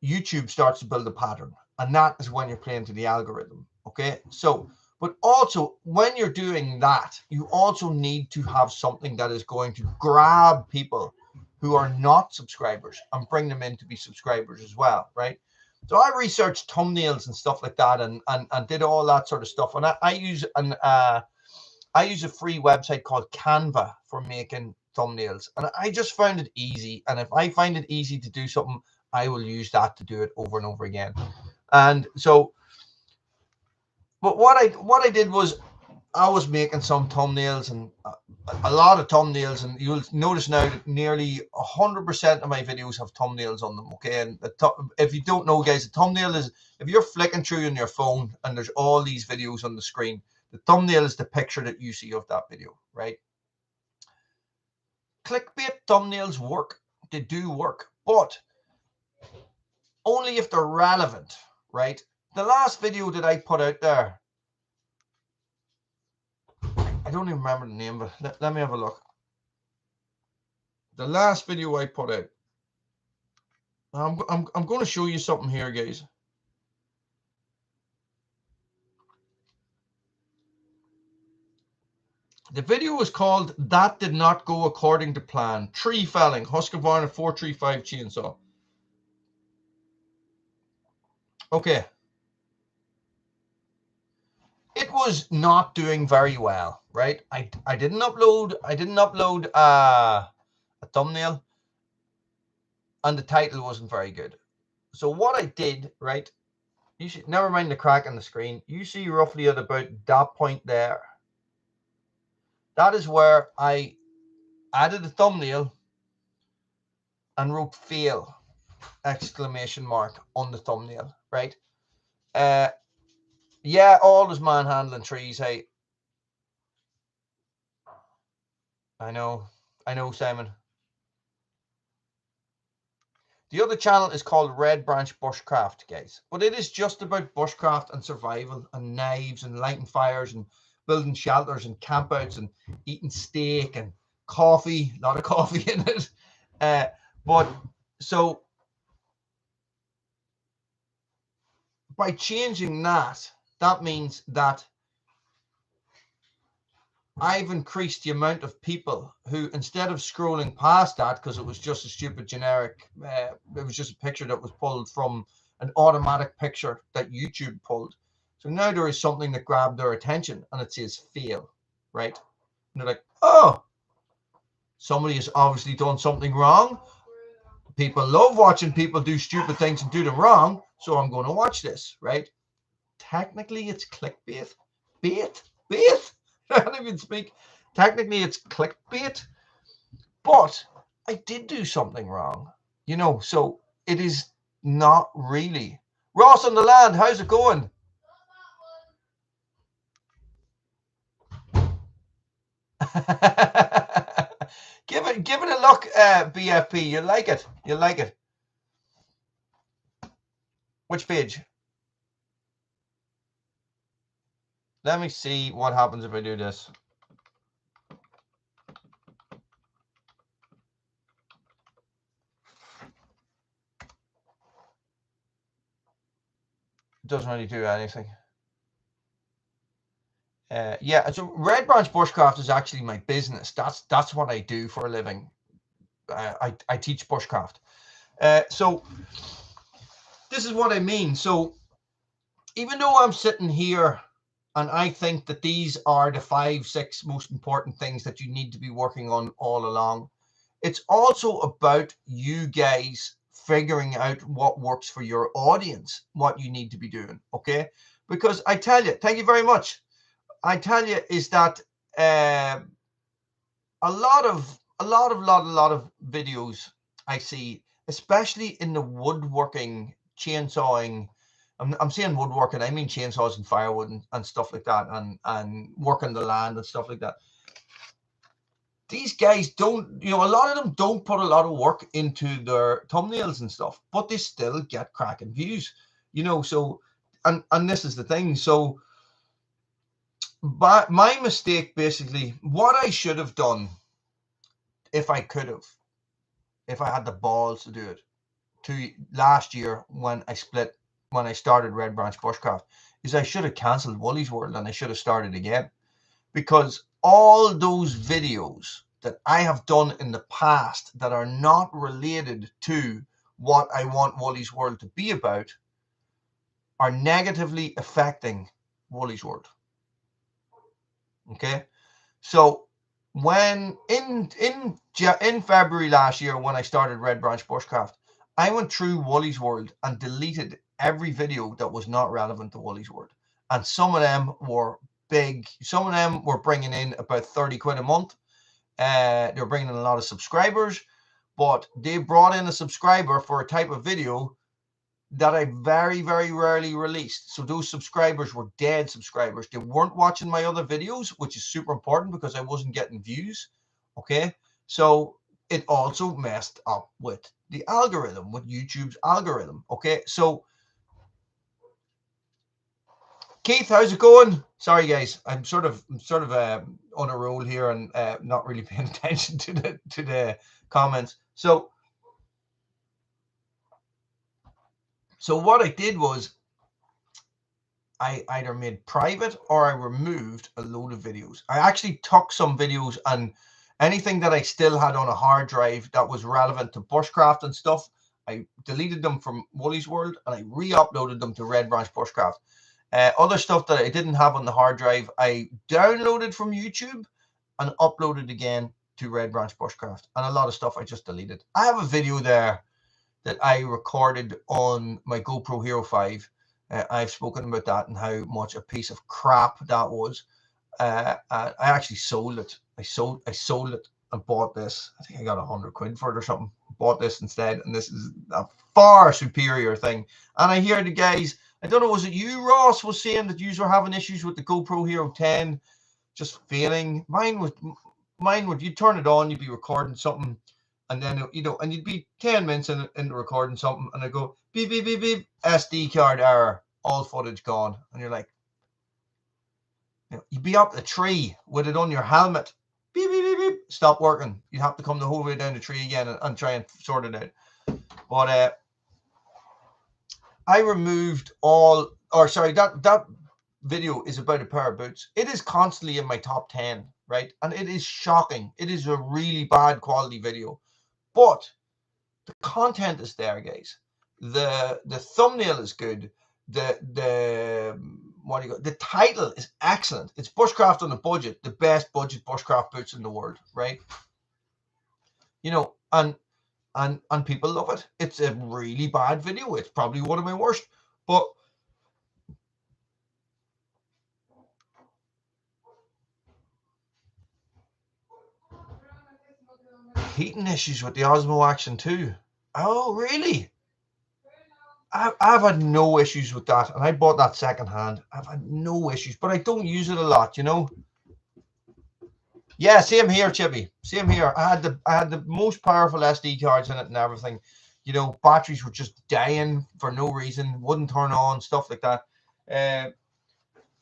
S1: YouTube starts to build a pattern, and that is when you're playing to the algorithm, okay? So, but also when you're doing that, you also need to have something that is going to grab people who are not subscribers and bring them in to be subscribers as well, right? So I researched thumbnails and stuff like that and did all that sort of stuff. And I use a free website called Canva for making thumbnails. And I just found it easy. And if I find it easy to do something, I will use that to do it over and over again. And so, but what I did was I was making some thumbnails and a lot of thumbnails, and you'll notice now that nearly 100% of my videos have thumbnails on them, okay? And if you don't know, guys, the thumbnail is, if you're flicking through on your phone and there's all these videos on the screen, the thumbnail is the picture that you see of that video, right? Clickbait thumbnails work. They do work, but only if they're relevant, right? The last video that I put out there, I don't even remember the name of it. Let me have a look. The last video I put out, I'm going to show you something here, guys. The video was called "That Did Not Go According to Plan." Tree felling, Husqvarna 435 chainsaw. Okay. It was not doing very well, right? I didn't upload a thumbnail, and the title wasn't very good. So what I did, right? You should never mind the crack in the screen. You see roughly at about that point there. That is where I added a thumbnail and wrote "fail!" exclamation mark on the thumbnail, right? Yeah, always manhandling trees. Hey, I know, Simon. The other channel is called Red Branch Bushcraft, guys. But it is just about bushcraft and survival and knives and lighting fires and building shelters and campouts and eating steak and coffee. A lot of coffee in it. But so by changing that, that means that I've increased the amount of people who, instead of scrolling past that because it was just a stupid generic, it was just a picture that was pulled from an automatic picture that YouTube pulled. So now there is something that grabbed their attention and it says "fail," right? And they're like, oh, somebody has obviously done something wrong. People love watching people do stupid things and do them wrong. So I'm going to watch this, right? Technically, it's clickbait. Bait. I can't even speak. Technically, it's clickbait, but I did do something wrong, you know, so it is not really. Ross on the land, how's it going? Give it a look, BFP. You like it. Which page? Let me see what happens if I do this. It doesn't really do anything. Yeah, so Red Branch Bushcraft is actually my business. That's what I do for a living. I teach bushcraft. So this is what I mean. So even though I'm sitting here and I think that these are the 5-6 most important things that you need to be working on all along, it's also about you guys figuring out what works for your audience, what you need to be doing, okay? Because I tell you, thank you very much. I tell you is that a lot of videos I see, especially in the woodworking, chainsawing. I'm saying woodworking, I mean chainsaws and firewood and stuff like that, and working the land and stuff like that. These guys don't, you know, a lot of them don't put a lot of work into their thumbnails and stuff, but they still get cracking views, you know. So, and this is the thing. So, but my mistake, basically, what I should have done, if I could have, if I had the balls to do it, last year when I started Red Branch Bushcraft, is I should have cancelled Woolly's World and I should have started again, because all those videos that I have done in the past that are not related to what I want Woolly's World to be about are negatively affecting Woolly's World. Okay, so when in February last year, when I started Red Branch Bushcraft, I went through Woolly's World and deleted every video that was not relevant to Woolly's World, and some of them were big. Some of them were bringing in about 30 quid a month. They were bringing in a lot of subscribers, but they brought in a subscriber for a type of video that I very, very rarely released. So those subscribers were dead subscribers. They weren't watching my other videos, which is super important because I wasn't getting views. Okay, so it also messed up with the algorithm, with YouTube's algorithm. Okay, so Keith, how's it going? Sorry, guys, I'm sort of on a roll here and not really paying attention to the comments. So So what I did was I either made private or I removed a load of videos. I actually took some videos and anything that I still had on a hard drive that was relevant to bushcraft and stuff, I deleted them from Woolly's World and I re-uploaded them to Red Branch Bushcraft. Other stuff that I didn't have on the hard drive, I downloaded from YouTube and uploaded again to Red Branch Bushcraft. And a lot of stuff I just deleted. I have a video there that I recorded on my GoPro Hero 5. I've spoken about that and how much a piece of crap that was. I actually sold it. I sold it and bought this. I think I got £100 for it or something. Bought this instead, and this is a far superior thing. And I hear the guys, I don't know, was it you, Ross, was saying that you were having issues with the GoPro Hero 10 just failing? Mine would, you turn it on, you'd be recording something, and then, you know, and you'd be 10 minutes into recording something, and I go, beep, beep, beep, beep, SD card error, all footage gone. And you're like, you know, you'd be up the tree with it on your helmet. Beep, beep, beep, beep, stop working. You'd have to come the whole way down the tree again and try and sort it out. But I removed all, or sorry, that video is about a pair of boots. It is constantly in my top 10, right? And it is shocking. It is a really bad quality video. But the content is there, guys. The thumbnail is good. The title is excellent. It's Bushcraft on a Budget, the best budget bushcraft boots in the world, right? You know, and people love it. It's a really bad video. It's probably one of my worst, but heating issues with the Osmo Action 2. Oh, really? I've had no issues with that, and I bought that secondhand. I've had no issues, but I don't use it a lot, you know. Yeah, same here, Chippy. Same here. I had the most powerful SD cards in it and everything. You know, batteries were just dying for no reason, wouldn't turn on, stuff like that.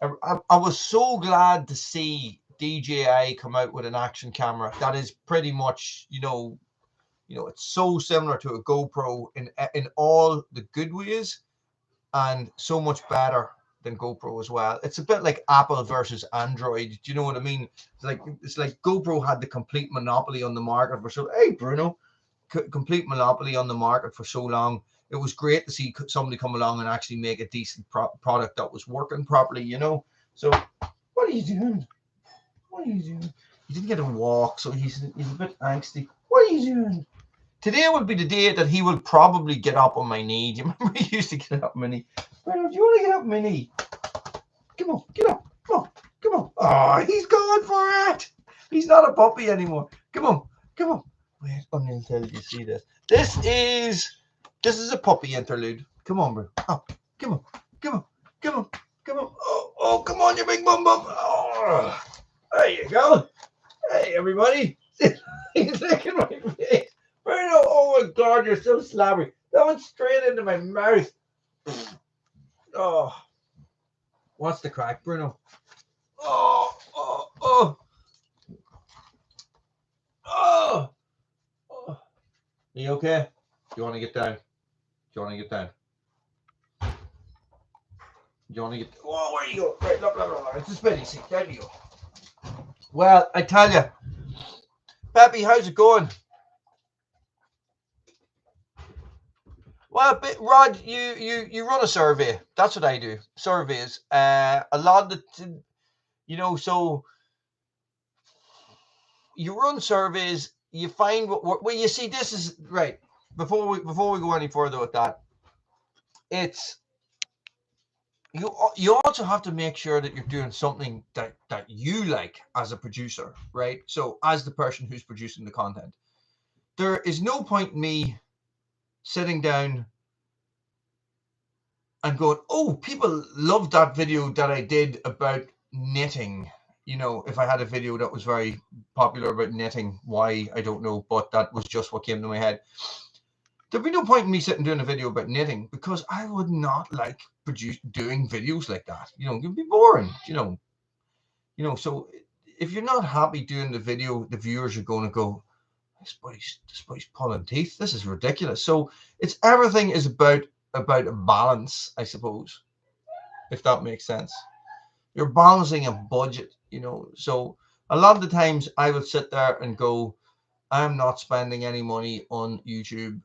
S1: I was so glad to see DJI come out with an action camera that is pretty much, you know, it's so similar to a GoPro in all the good ways, and so much better than GoPro as well. It's a bit like Apple versus Android. Do you know what I mean? It's like GoPro had the complete monopoly on the market for so. Hey, Bruno, complete monopoly on the market for so long. It was great to see somebody come along and actually make a decent product that was working properly. You know. So, what are you doing? What are you doing? He didn't get a walk, so he's a bit angsty. What are you doing? Today would be the day that he will probably get up on my knee. Do you remember he used to get up on my knee? Bruno, do you want to get up on my knee? Come on, get up. Come on, come on. Oh, he's going for it. He's not a puppy anymore. Come on, come on. Wait until you see this. This is a puppy interlude. Come on, Bruno. Up. Come on, come on, come on, come on. Oh, come on, you big bum bum. Oh, there you go. Hey, everybody. He's licking my face. Bruno, oh my God, you're so slobbery. That went straight into my mouth. Oh, what's the crack, Bruno? Oh. Are you okay? Do you want to get down? Oh, where you go? Right, look. It's a spinny seat. There you go. Well, I tell you, Peppy, how's it going? Well, Rod, you run a survey. That's what I do. Surveys. A lot of the, you know, so you run surveys. You find well, you see, this is right. Before we go any further with that, it's you also have to make sure that you're doing something that you like as a producer, right? So as the person who's producing the content, there is no point in me sitting down and going, oh, people love that video that I did about knitting. You know, if I had a video that was very popular about knitting, why, I don't know, but that was just what came to my head. There'd be no point in me sitting doing a video about knitting because I would not like doing videos like that. You know, it'd be boring, you know, so if you're not happy doing the video, the viewers are going to go, this boy's pulling teeth. This is ridiculous. So everything is about about a balance, I suppose, if that makes sense. You're balancing a budget, you know. So a lot of the times I will sit there and go, I'm not spending any money on YouTube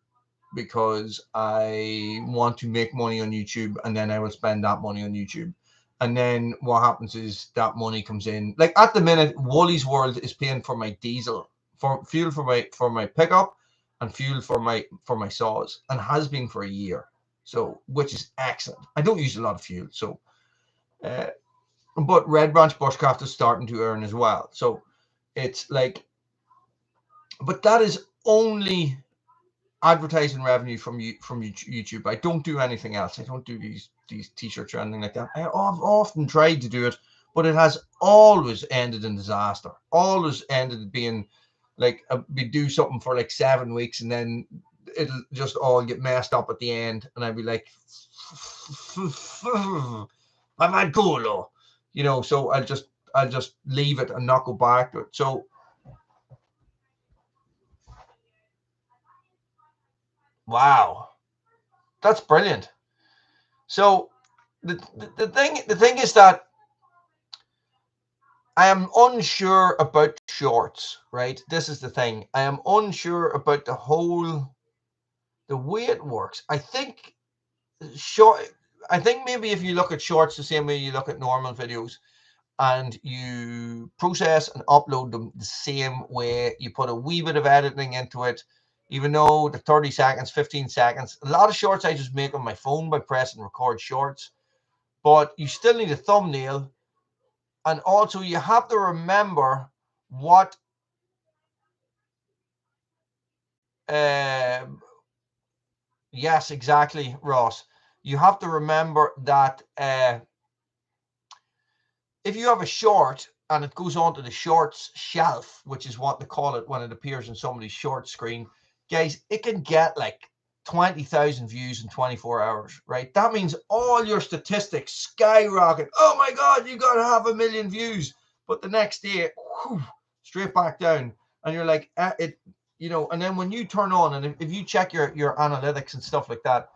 S1: because I want to make money on YouTube, and then I will spend that money on YouTube. And then what happens is that money comes in. Like at the minute, Woolies World is paying for my diesel, for fuel for my pickup, and fuel for my saws, and has been for a year. So, which is excellent. I don't use a lot of fuel, so but Red Branch Bushcraft is starting to earn as well. So it's like, but that is only advertising revenue from YouTube. I don't do anything else. I don't do these t-shirts or anything like that. I've often tried to do it, but it has always ended in disaster. Always ended being like we do something for like 7 weeks and then it'll just all get messed up at the end, and I'd be like, I'm at goal, you know. So I'll just leave it and not go back to it. So wow, that's brilliant. So the thing is that I am unsure about shorts, right? This is the thing. I am unsure about the way it works. I think maybe if you look at shorts the same way you look at normal videos, and you process and upload them the same way, you put a wee bit of editing into it, even though the 30 seconds, 15 seconds, a lot of shorts I just make on my phone by pressing record shorts, but you still need a thumbnail. And also you have to remember what yes, exactly, Ross. You have to remember that if you have a short and it goes onto the shorts shelf, which is what they call it when it appears in somebody's short screen, guys, it can get like 20,000 views in 24 hours, right? That means all your statistics skyrocket. Oh my God, you got to have 1 million views. But the next day, whew, straight back down. And you're like, you know, and then when you turn on, and if you check your analytics and stuff like that,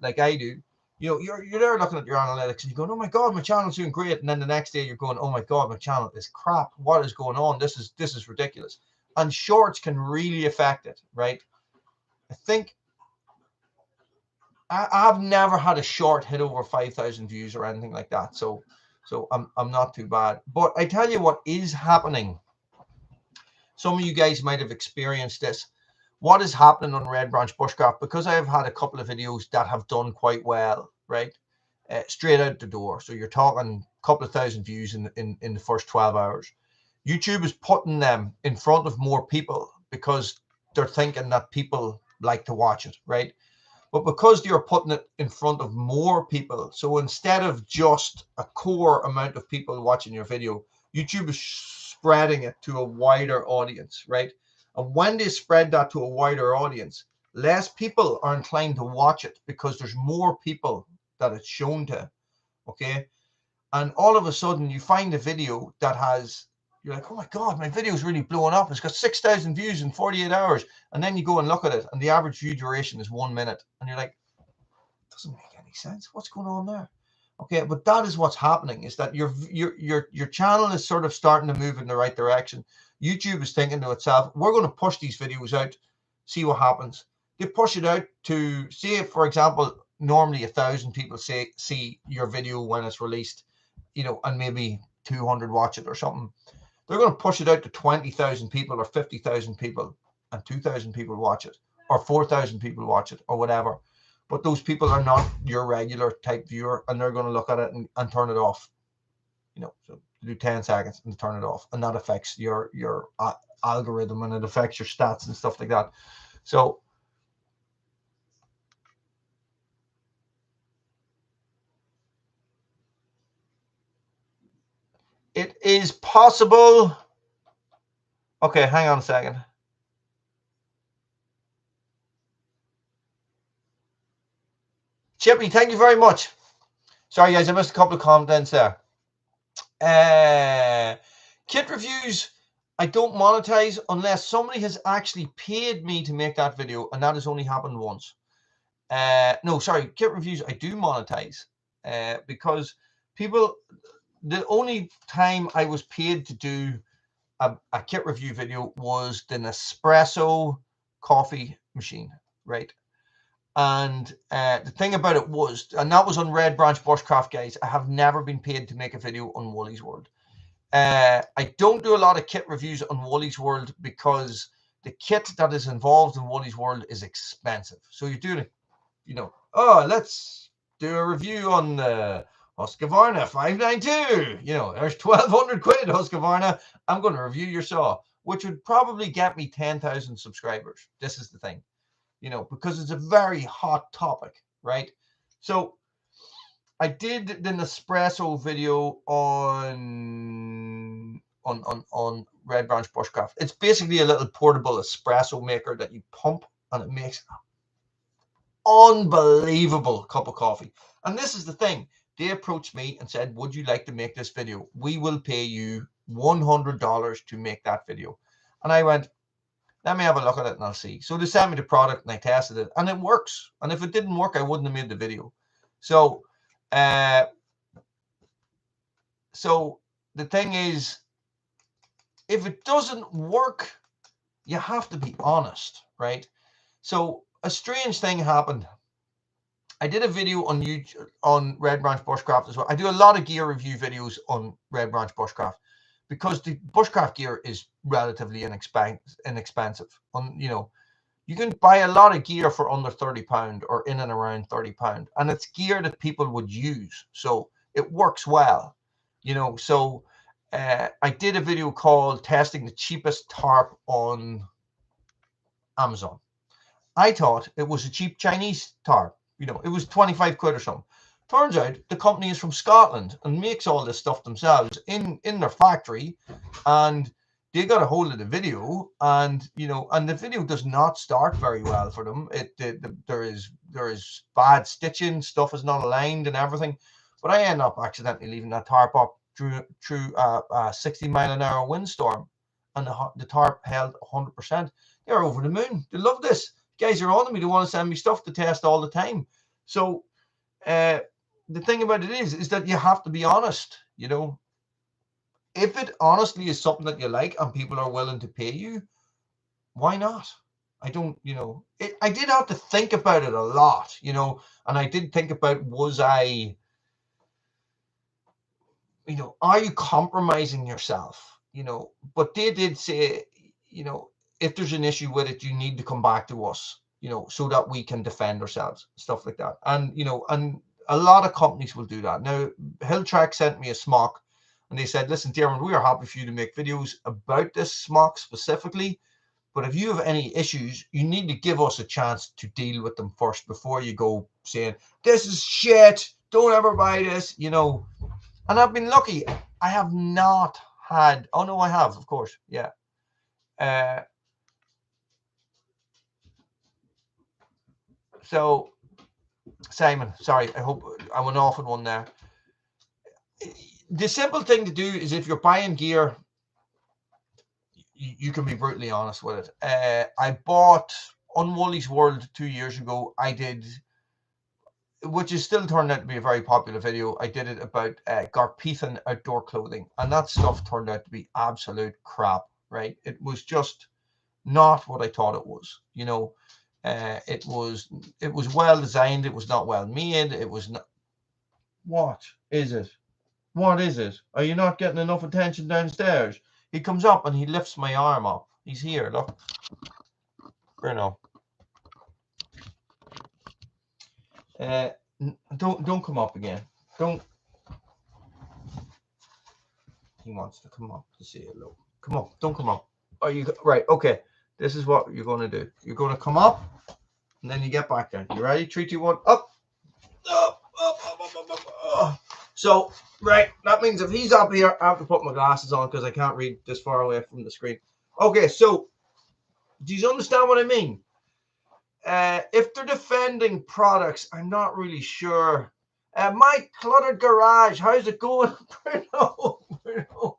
S1: like I do, you know, you're there looking at your analytics and you're going, oh my God, my channel's doing great. And then the next day you're going, oh my God, my channel is crap. What is going on? This is ridiculous. And shorts can really affect it, right? I think I've never had a short hit over 5,000 views or anything like that. So I'm not too bad. But I tell you what is happening. Some of you guys might have experienced this. What is happening on Red Branch Bushcraft, because I have had a couple of videos that have done quite well, right? Straight out the door. So you're talking a couple of thousand views in the first 12 hours. YouTube is putting them in front of more people because they're thinking that people like to watch it, right? But because you're putting it in front of more people, so instead of just a core amount of people watching your video, YouTube is spreading it to a wider audience, right? And when they spread that to a wider audience, less people are inclined to watch it because there's more people that it's shown to, okay? And all of a sudden you find a video that has, you're like, oh my God, my video is really blowing up. It's got 6,000 views in 48 hours. And then you go and look at it and the average view duration is 1 minute. And you're like, it doesn't make any sense. What's going on there? Okay, but that is what's happening, is that your channel is sort of starting to move in the right direction. YouTube is thinking to itself, we're going to push these videos out, see what happens. They push it out to, say, for example, normally 1,000 people see your video when it's released, you know, and maybe 200 watch it or something. They're going to push it out to 20,000 people or 50,000 people, and 2,000 people watch it, or 4,000 people watch it, or whatever. But those people are not your regular type viewer, and they're going to look at it and turn it off. You know, so do 10 seconds and turn it off, and that affects your algorithm, and it affects your stats and stuff like that. So it is possible. Okay, hang on a second. Chippy, thank you very much. Sorry, guys, I missed a couple of comments there. Kit reviews, I don't monetize unless somebody has actually paid me to make that video, and that has only happened once. No, sorry, kit reviews I do monetize because people, the only time I was paid to do a kit review video was the Nespresso coffee machine, right? And the thing about it was, and that was on Red Branch Bushcraft, guys. I have never been paid to make a video on Woolly's World. I don't do a lot of kit reviews on Woolly's World because the kit that is involved in Woolly's World is expensive. So you're doing it, you know, oh, let's do a review on the Husqvarna 592. You know, there's 1,200 quid, Husqvarna. I'm going to review your saw, which would probably get me 10,000 subscribers. This is the thing, you know, because it's a very hot topic, right? So I did the Nespresso video on Red Branch Bushcraft. It's basically a little portable espresso maker that you pump and it makes unbelievable cup of coffee. And this is the thing. They approached me and said, would you like to make this video? We will pay you $100 to make that video. And I went, let me have a look at it and I'll see. So they sent me the product and I tested it and it works. And if it didn't work, I wouldn't have made the video. So, the thing is, if it doesn't work, you have to be honest, right? So a strange thing happened. I did a video on YouTube on Red Branch Bushcraft as well. I do a lot of gear review videos on Red Branch Bushcraft because the bushcraft gear is relatively inexpensive. You know, you can buy a lot of gear for under £30 or in and around £30, and it's gear that people would use, so it works well, you know. So I did a video called testing the cheapest tarp on Amazon. I thought it was a cheap Chinese tarp. You know, it was 25 quid or something. Turns out the company is from Scotland and makes all this stuff themselves in their factory, and they got a hold of the video, and you know, and the video does not start very well for them. There is bad stitching, stuff is not aligned and everything. But I end up accidentally leaving that tarp up through a 60-mile-an-hour windstorm, and the tarp held 100%. They're over the moon. They love this. Guys are on me. They want to send me stuff to test all the time. So the thing about it is that you have to be honest, you know. If it honestly is something that you like and people are willing to pay you, why not? I don't, you know, I did have to think about it a lot, you know, and I did think about, was I, you know, are you compromising yourself, you know? But they did say, you know, if there's an issue with it, you need to come back to us, you know, so that we can defend ourselves, stuff like that. And, you know, and a lot of companies will do that. Now, Hilltrack sent me a smock and they said, listen, Darren, we are happy for you to make videos about this smock specifically, but if you have any issues, you need to give us a chance to deal with them first before you go saying, this is shit, don't ever buy this, you know. And I've been lucky. I have not had, oh no, I have, of course, yeah. So, Simon, sorry, I hope I went off on one there. The simple thing to do is, if you're buying gear, you can be brutally honest with it. I bought on Woolly's World 2 years ago. I did, which is still turned out to be a very popular video. I did it about Garpethan outdoor clothing, and that stuff turned out to be absolute crap, right? It was just not what I thought it was, you know. It was well designed. It was not well made. It was not. What is it? What is it? Are you not getting enough attention downstairs? He comes up and he lifts my arm up. He's here. Look, Bruno. Don't come up again. Don't. He wants to come up to say hello. Come on. Don't come up. Are you right? Okay. This is what you're going to do. You're going to come up, and then you get back down. You ready? 3, 2, 1. Up. Up. Up. So, right, that means if he's up here, I have to put my glasses on because I can't read this far away from the screen. Okay, so do you understand what I mean? If they're defending products, I'm not really sure. My cluttered garage, how's it going? Bruno, Bruno.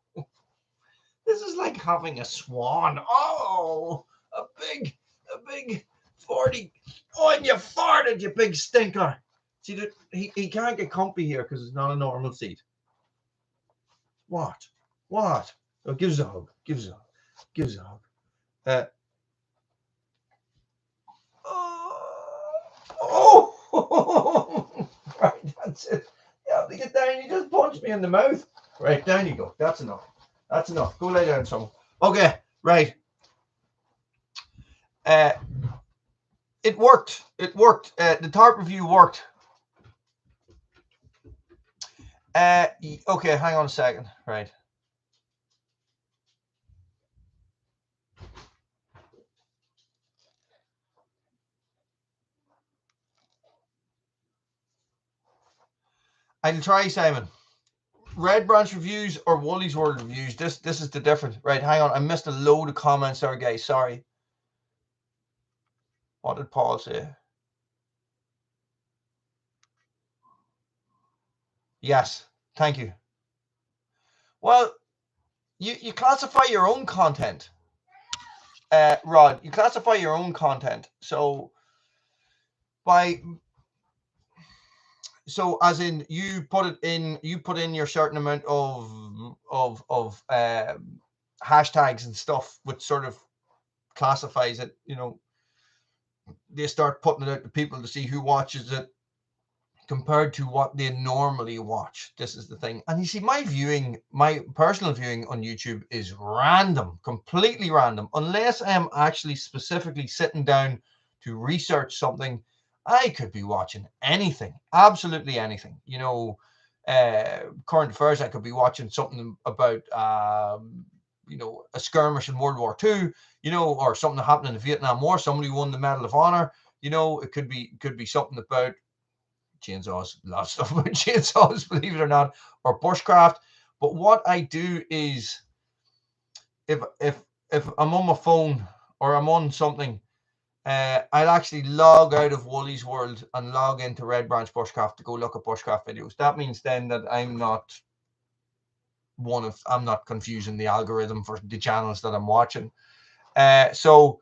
S1: This is like having a swan. Oh, a big 40. Oh, and you farted, you big stinker. See, he can't get comfy here because it's not a normal seat. What? What? Oh, give us a hug. Give us a hug. Give us a hug. Oh, right, that's it. You have to get down. You just punched me in the mouth. Right, down you go. That's enough. That's enough. Go lay down someone. Okay, right. It worked. It worked. The Tarp review worked. Okay, hang on a second. Right. I'll try, Simon. Red Branch reviews or Woolies World reviews. This is the difference. Right, hang on. I missed a load of comments there, guys. Sorry. What did Paul say? Yes, thank you. Well, you classify your own content, Rod. You classify your own content. So as in you put in your certain amount of hashtags and stuff, which sort of classifies it. You know, they start putting it out to people to see who watches it compared to what they normally watch. This is the thing. And you see, my personal viewing on YouTube is random, completely random. Unless I'm actually specifically sitting down to research something, I could be watching anything, absolutely anything. You know, current affairs, I could be watching something about, you know, a skirmish in World War II, you know, or something that happened in the Vietnam War. Somebody won the Medal of Honor. You know, it could be something about chainsaws, a lot of stuff about chainsaws, believe it or not, or bushcraft. But what I do is, if I'm on my phone or I'm on something, I'll actually log out of Woolies World and log into Red Branch Bushcraft to go look at bushcraft videos. That means then that I'm not confusing the algorithm for the channels that I'm watching. So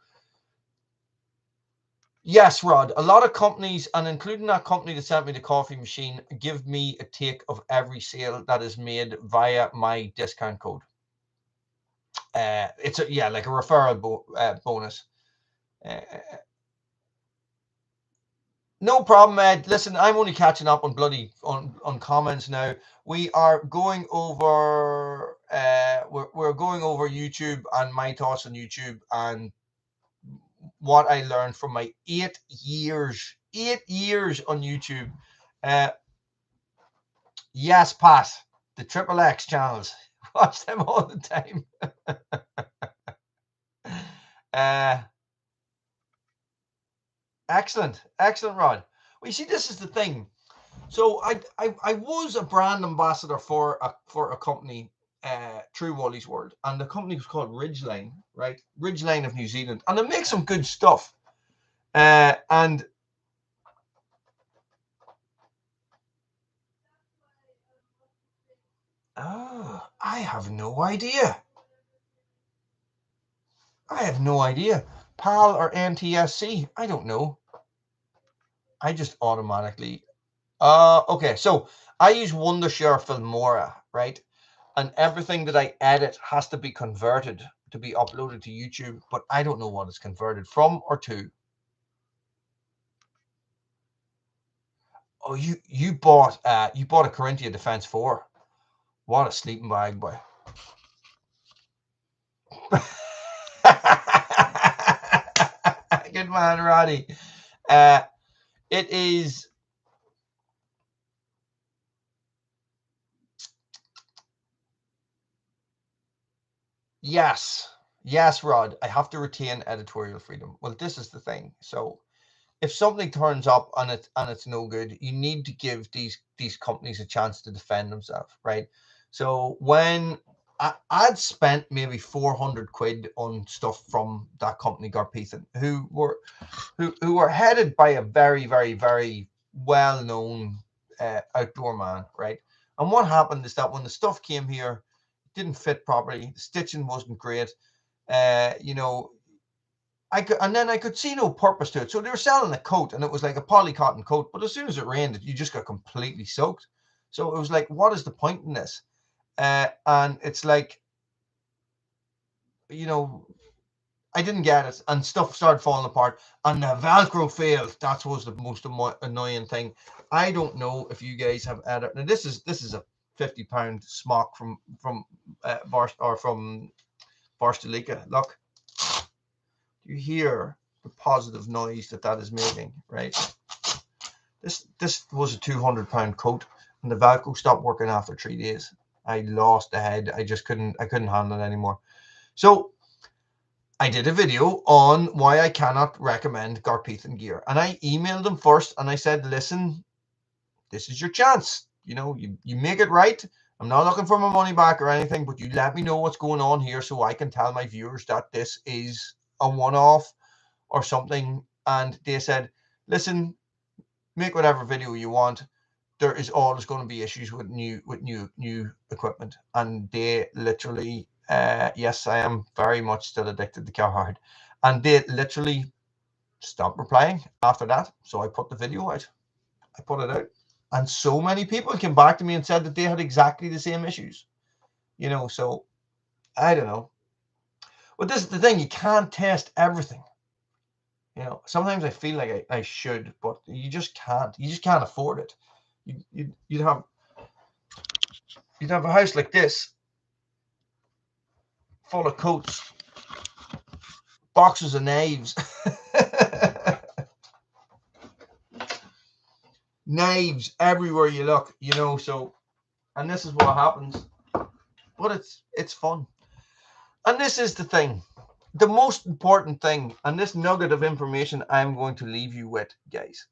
S1: yes, Rod, a lot of companies, and including that company that sent me the coffee machine, give me a take of every sale that is made via my discount code. It's like a referral bonus. No problem, Ed. Listen, I'm only catching up on on comments now. We are going over we're going over YouTube and my thoughts on YouTube and what I learned from my 8 years on YouTube. Yes, Pat, the Triple X channels. Watch them all the time. Excellent, Rod. Well, you see, this is the thing. So I was a brand ambassador for a company, through Woolies World, and the company was called Ridgeline, right? Ridgeline of New Zealand, and they make some good stuff. And I have no idea. PAL or NTSC? I don't know. I just automatically. Okay, so I use Wondershare Filmora, right? And everything that I edit has to be converted to be uploaded to YouTube, but I don't know what it's converted from or to. Oh, you bought a Corinthia Defense 4. What a sleeping bag, boy. Good man, Roddy. It is. Yes, Rod. I have to retain editorial freedom. Well, this is the thing. So, if something turns up and it's no good, you need to give these companies a chance to defend themselves, right? So when I'd spent maybe 400 quid on stuff from that company, Garpethan, who were headed by a very, very, very well-known outdoor man, right? And what happened is that when the stuff came here, it didn't fit properly. The stitching wasn't great. You know, and then I could see no purpose to it. So they were selling a coat, and it was like a poly cotton coat, but as soon as it rained, you just got completely soaked. So it was like, what is the point in this? And it's like, you know, I didn't get it, and stuff started falling apart, and the Velcro failed. That was the most annoying thing. I don't know if you guys have edited. Now this is a £50 smock from Borstelika. Look, you hear the positive noise that is making, right? This was a £200 coat, and the Velcro stopped working after 3 days. I lost the head. I couldn't handle it anymore. So I did a video on why I cannot recommend Garpethan gear, and I emailed them first, and I said, listen, this is your chance. You know, you make it right. I'm not looking for my money back or anything, but you let me know what's going on here so I can tell my viewers that this is a one-off or something. And they said, listen, make whatever video you want. There is always going to be issues with new equipment. And they literally, yes, I am very much still addicted to Carhartt. And they literally stopped replying after that. So I put the video out. I put it out. And so many people came back to me and said that they had exactly the same issues. You know, so I don't know. But this is the thing, you can't test everything. You know, sometimes I feel like I should, but you just can't. You just can't afford it. You'd have a house like this full of coats, boxes of knives. Knives everywhere you look, you know, so, and this is what happens. But it's fun. And this is the thing. The most important thing, and this nugget of information I'm going to leave you with, guys,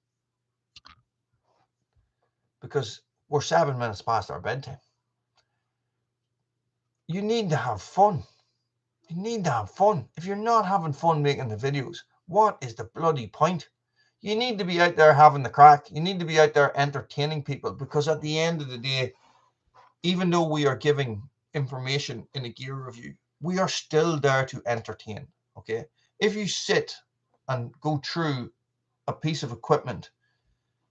S1: because we're 7 minutes past our bedtime. You need to have fun. You need to have fun. If you're not having fun making the videos, what is the bloody point? You need to be out there having the crack. You need to be out there entertaining people, because at the end of the day, even though we are giving information in a gear review, we are still there to entertain, okay? If you sit and go through a piece of equipment,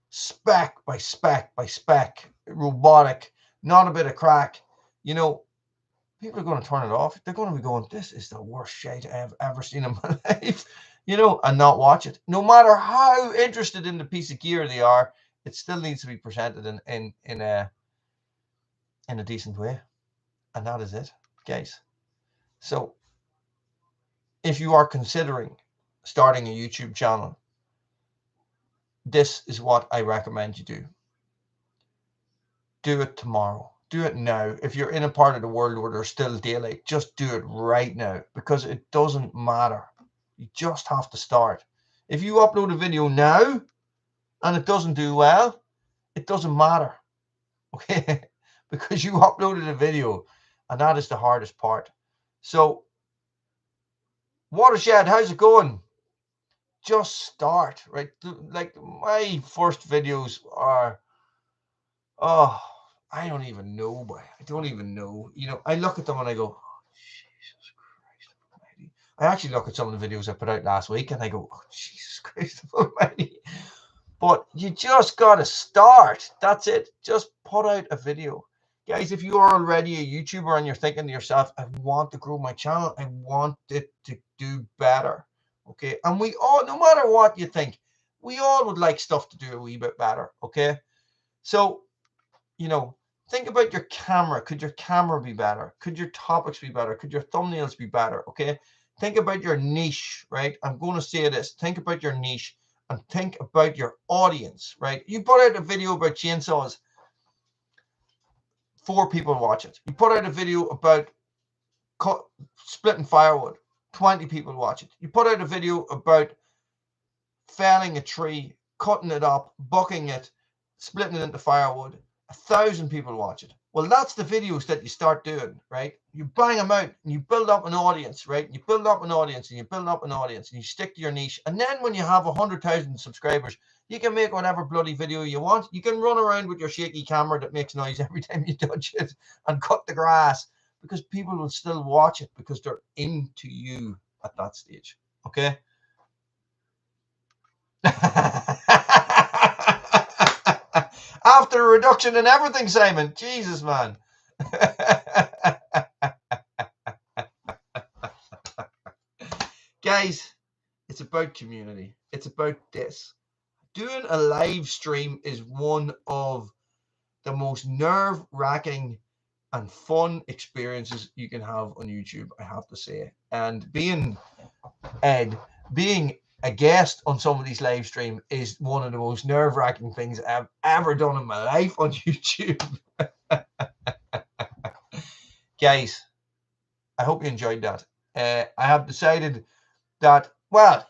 S1: spec by spec by spec, robotic, not a bit of crack, you know, people are going to turn it off. They're going to be going, this is the worst shit I've ever seen in my life, you know, and not watch it. No matter how interested in the piece of gear they are, it still needs to be presented in a decent way. And that is it, guys. So if you are considering starting a YouTube channel, this is what I recommend you do. Do it tomorrow. Do it now. If you're in a part of the world where there's still daylight, just do it right now, because it doesn't matter. You just have to start. If you upload a video now and it doesn't do well, it doesn't matter, okay? Because you uploaded a video, and that is the hardest part. So, Watershed, how's it going? Just start, right? Like my first videos are, oh, I don't even know, boy. I don't even know. You know, I look at them and I go, oh, Jesus Christ Almighty. I actually look at some of the videos I put out last week and I go, oh, Jesus Christ Almighty. But you just got to start. That's it. Just put out a video. Guys, if you are already a YouTuber and you're thinking to yourself, I want to grow my channel, I want it to do better. Okay. And we all, no matter what you think, we all would like stuff to do a wee bit better. Okay. So, you know, think about your camera. Could your camera be better? Could your topics be better? Could your thumbnails be better? Okay. Think about your niche, right? I'm going to say this. Think about your niche and think about your audience, right? You put out a video about chainsaws, 4 people watch it. You put out a video about splitting firewood, 20 people watch it. You put out a video about felling a tree, cutting it up, bucking it, splitting it into firewood, 1,000 people watch it. Well, that's the videos that you start doing, right? You bang them out and you build up an audience, right? You build up an audience and you build up an audience and you stick to your niche. And then when you have 100,000 subscribers, you can make whatever bloody video you want. You can run around with your shaky camera that makes noise every time you touch it and cut the grass, because people will still watch it because they're into you at that stage. Okay. After a reduction in everything, Simon. Jesus, man. Guys, it's about community. It's about this. Doing a live stream is one of the most nerve-wracking and fun experiences you can have on YouTube, I have to say. And being a guest on some of these live streams is one of the most nerve-wracking things I've ever done in my life on YouTube. Guys, I hope you enjoyed that. I have decided that, well,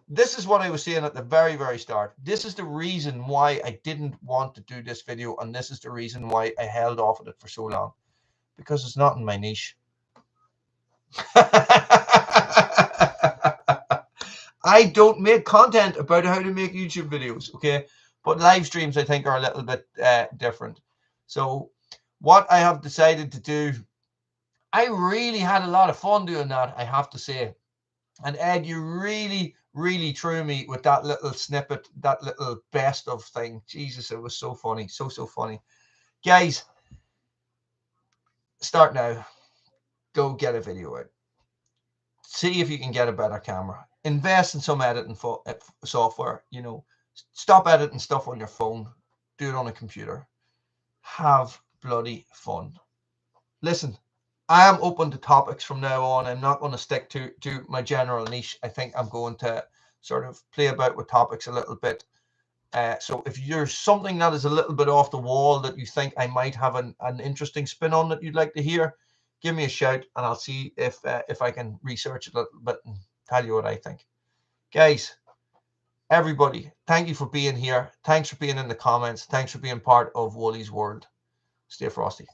S1: this is what I was saying at the very, very start. This is the reason why I didn't want to do this video, and this is the reason why I held off on it for so long. Because it's not in my niche. I don't make content about how to make YouTube videos, okay? But live streams, I think, are a little bit different. So what I have decided to do, I really had a lot of fun doing that, I have to say. And Ed, you really, really threw me with that little snippet, that little best of thing. Jesus, it was so funny, so funny. Guys, start now. Go get a video out. See if you can get a better camera. Invest in some editing software. You know, stop editing stuff on your phone. Do it on a computer. Have bloody fun. Listen, I am open to topics from now on. I'm not going to stick to my general niche. I think I'm going to sort of play about with topics a little bit. So if there's something that is a little bit off the wall that you think I might have an interesting spin on that you'd like to hear, give me a shout and I'll see if I can research it a little bit and tell you what I think. Guys, everybody, thank you for being here. Thanks for being in the comments. Thanks for being part of Wooly's world. Stay frosty.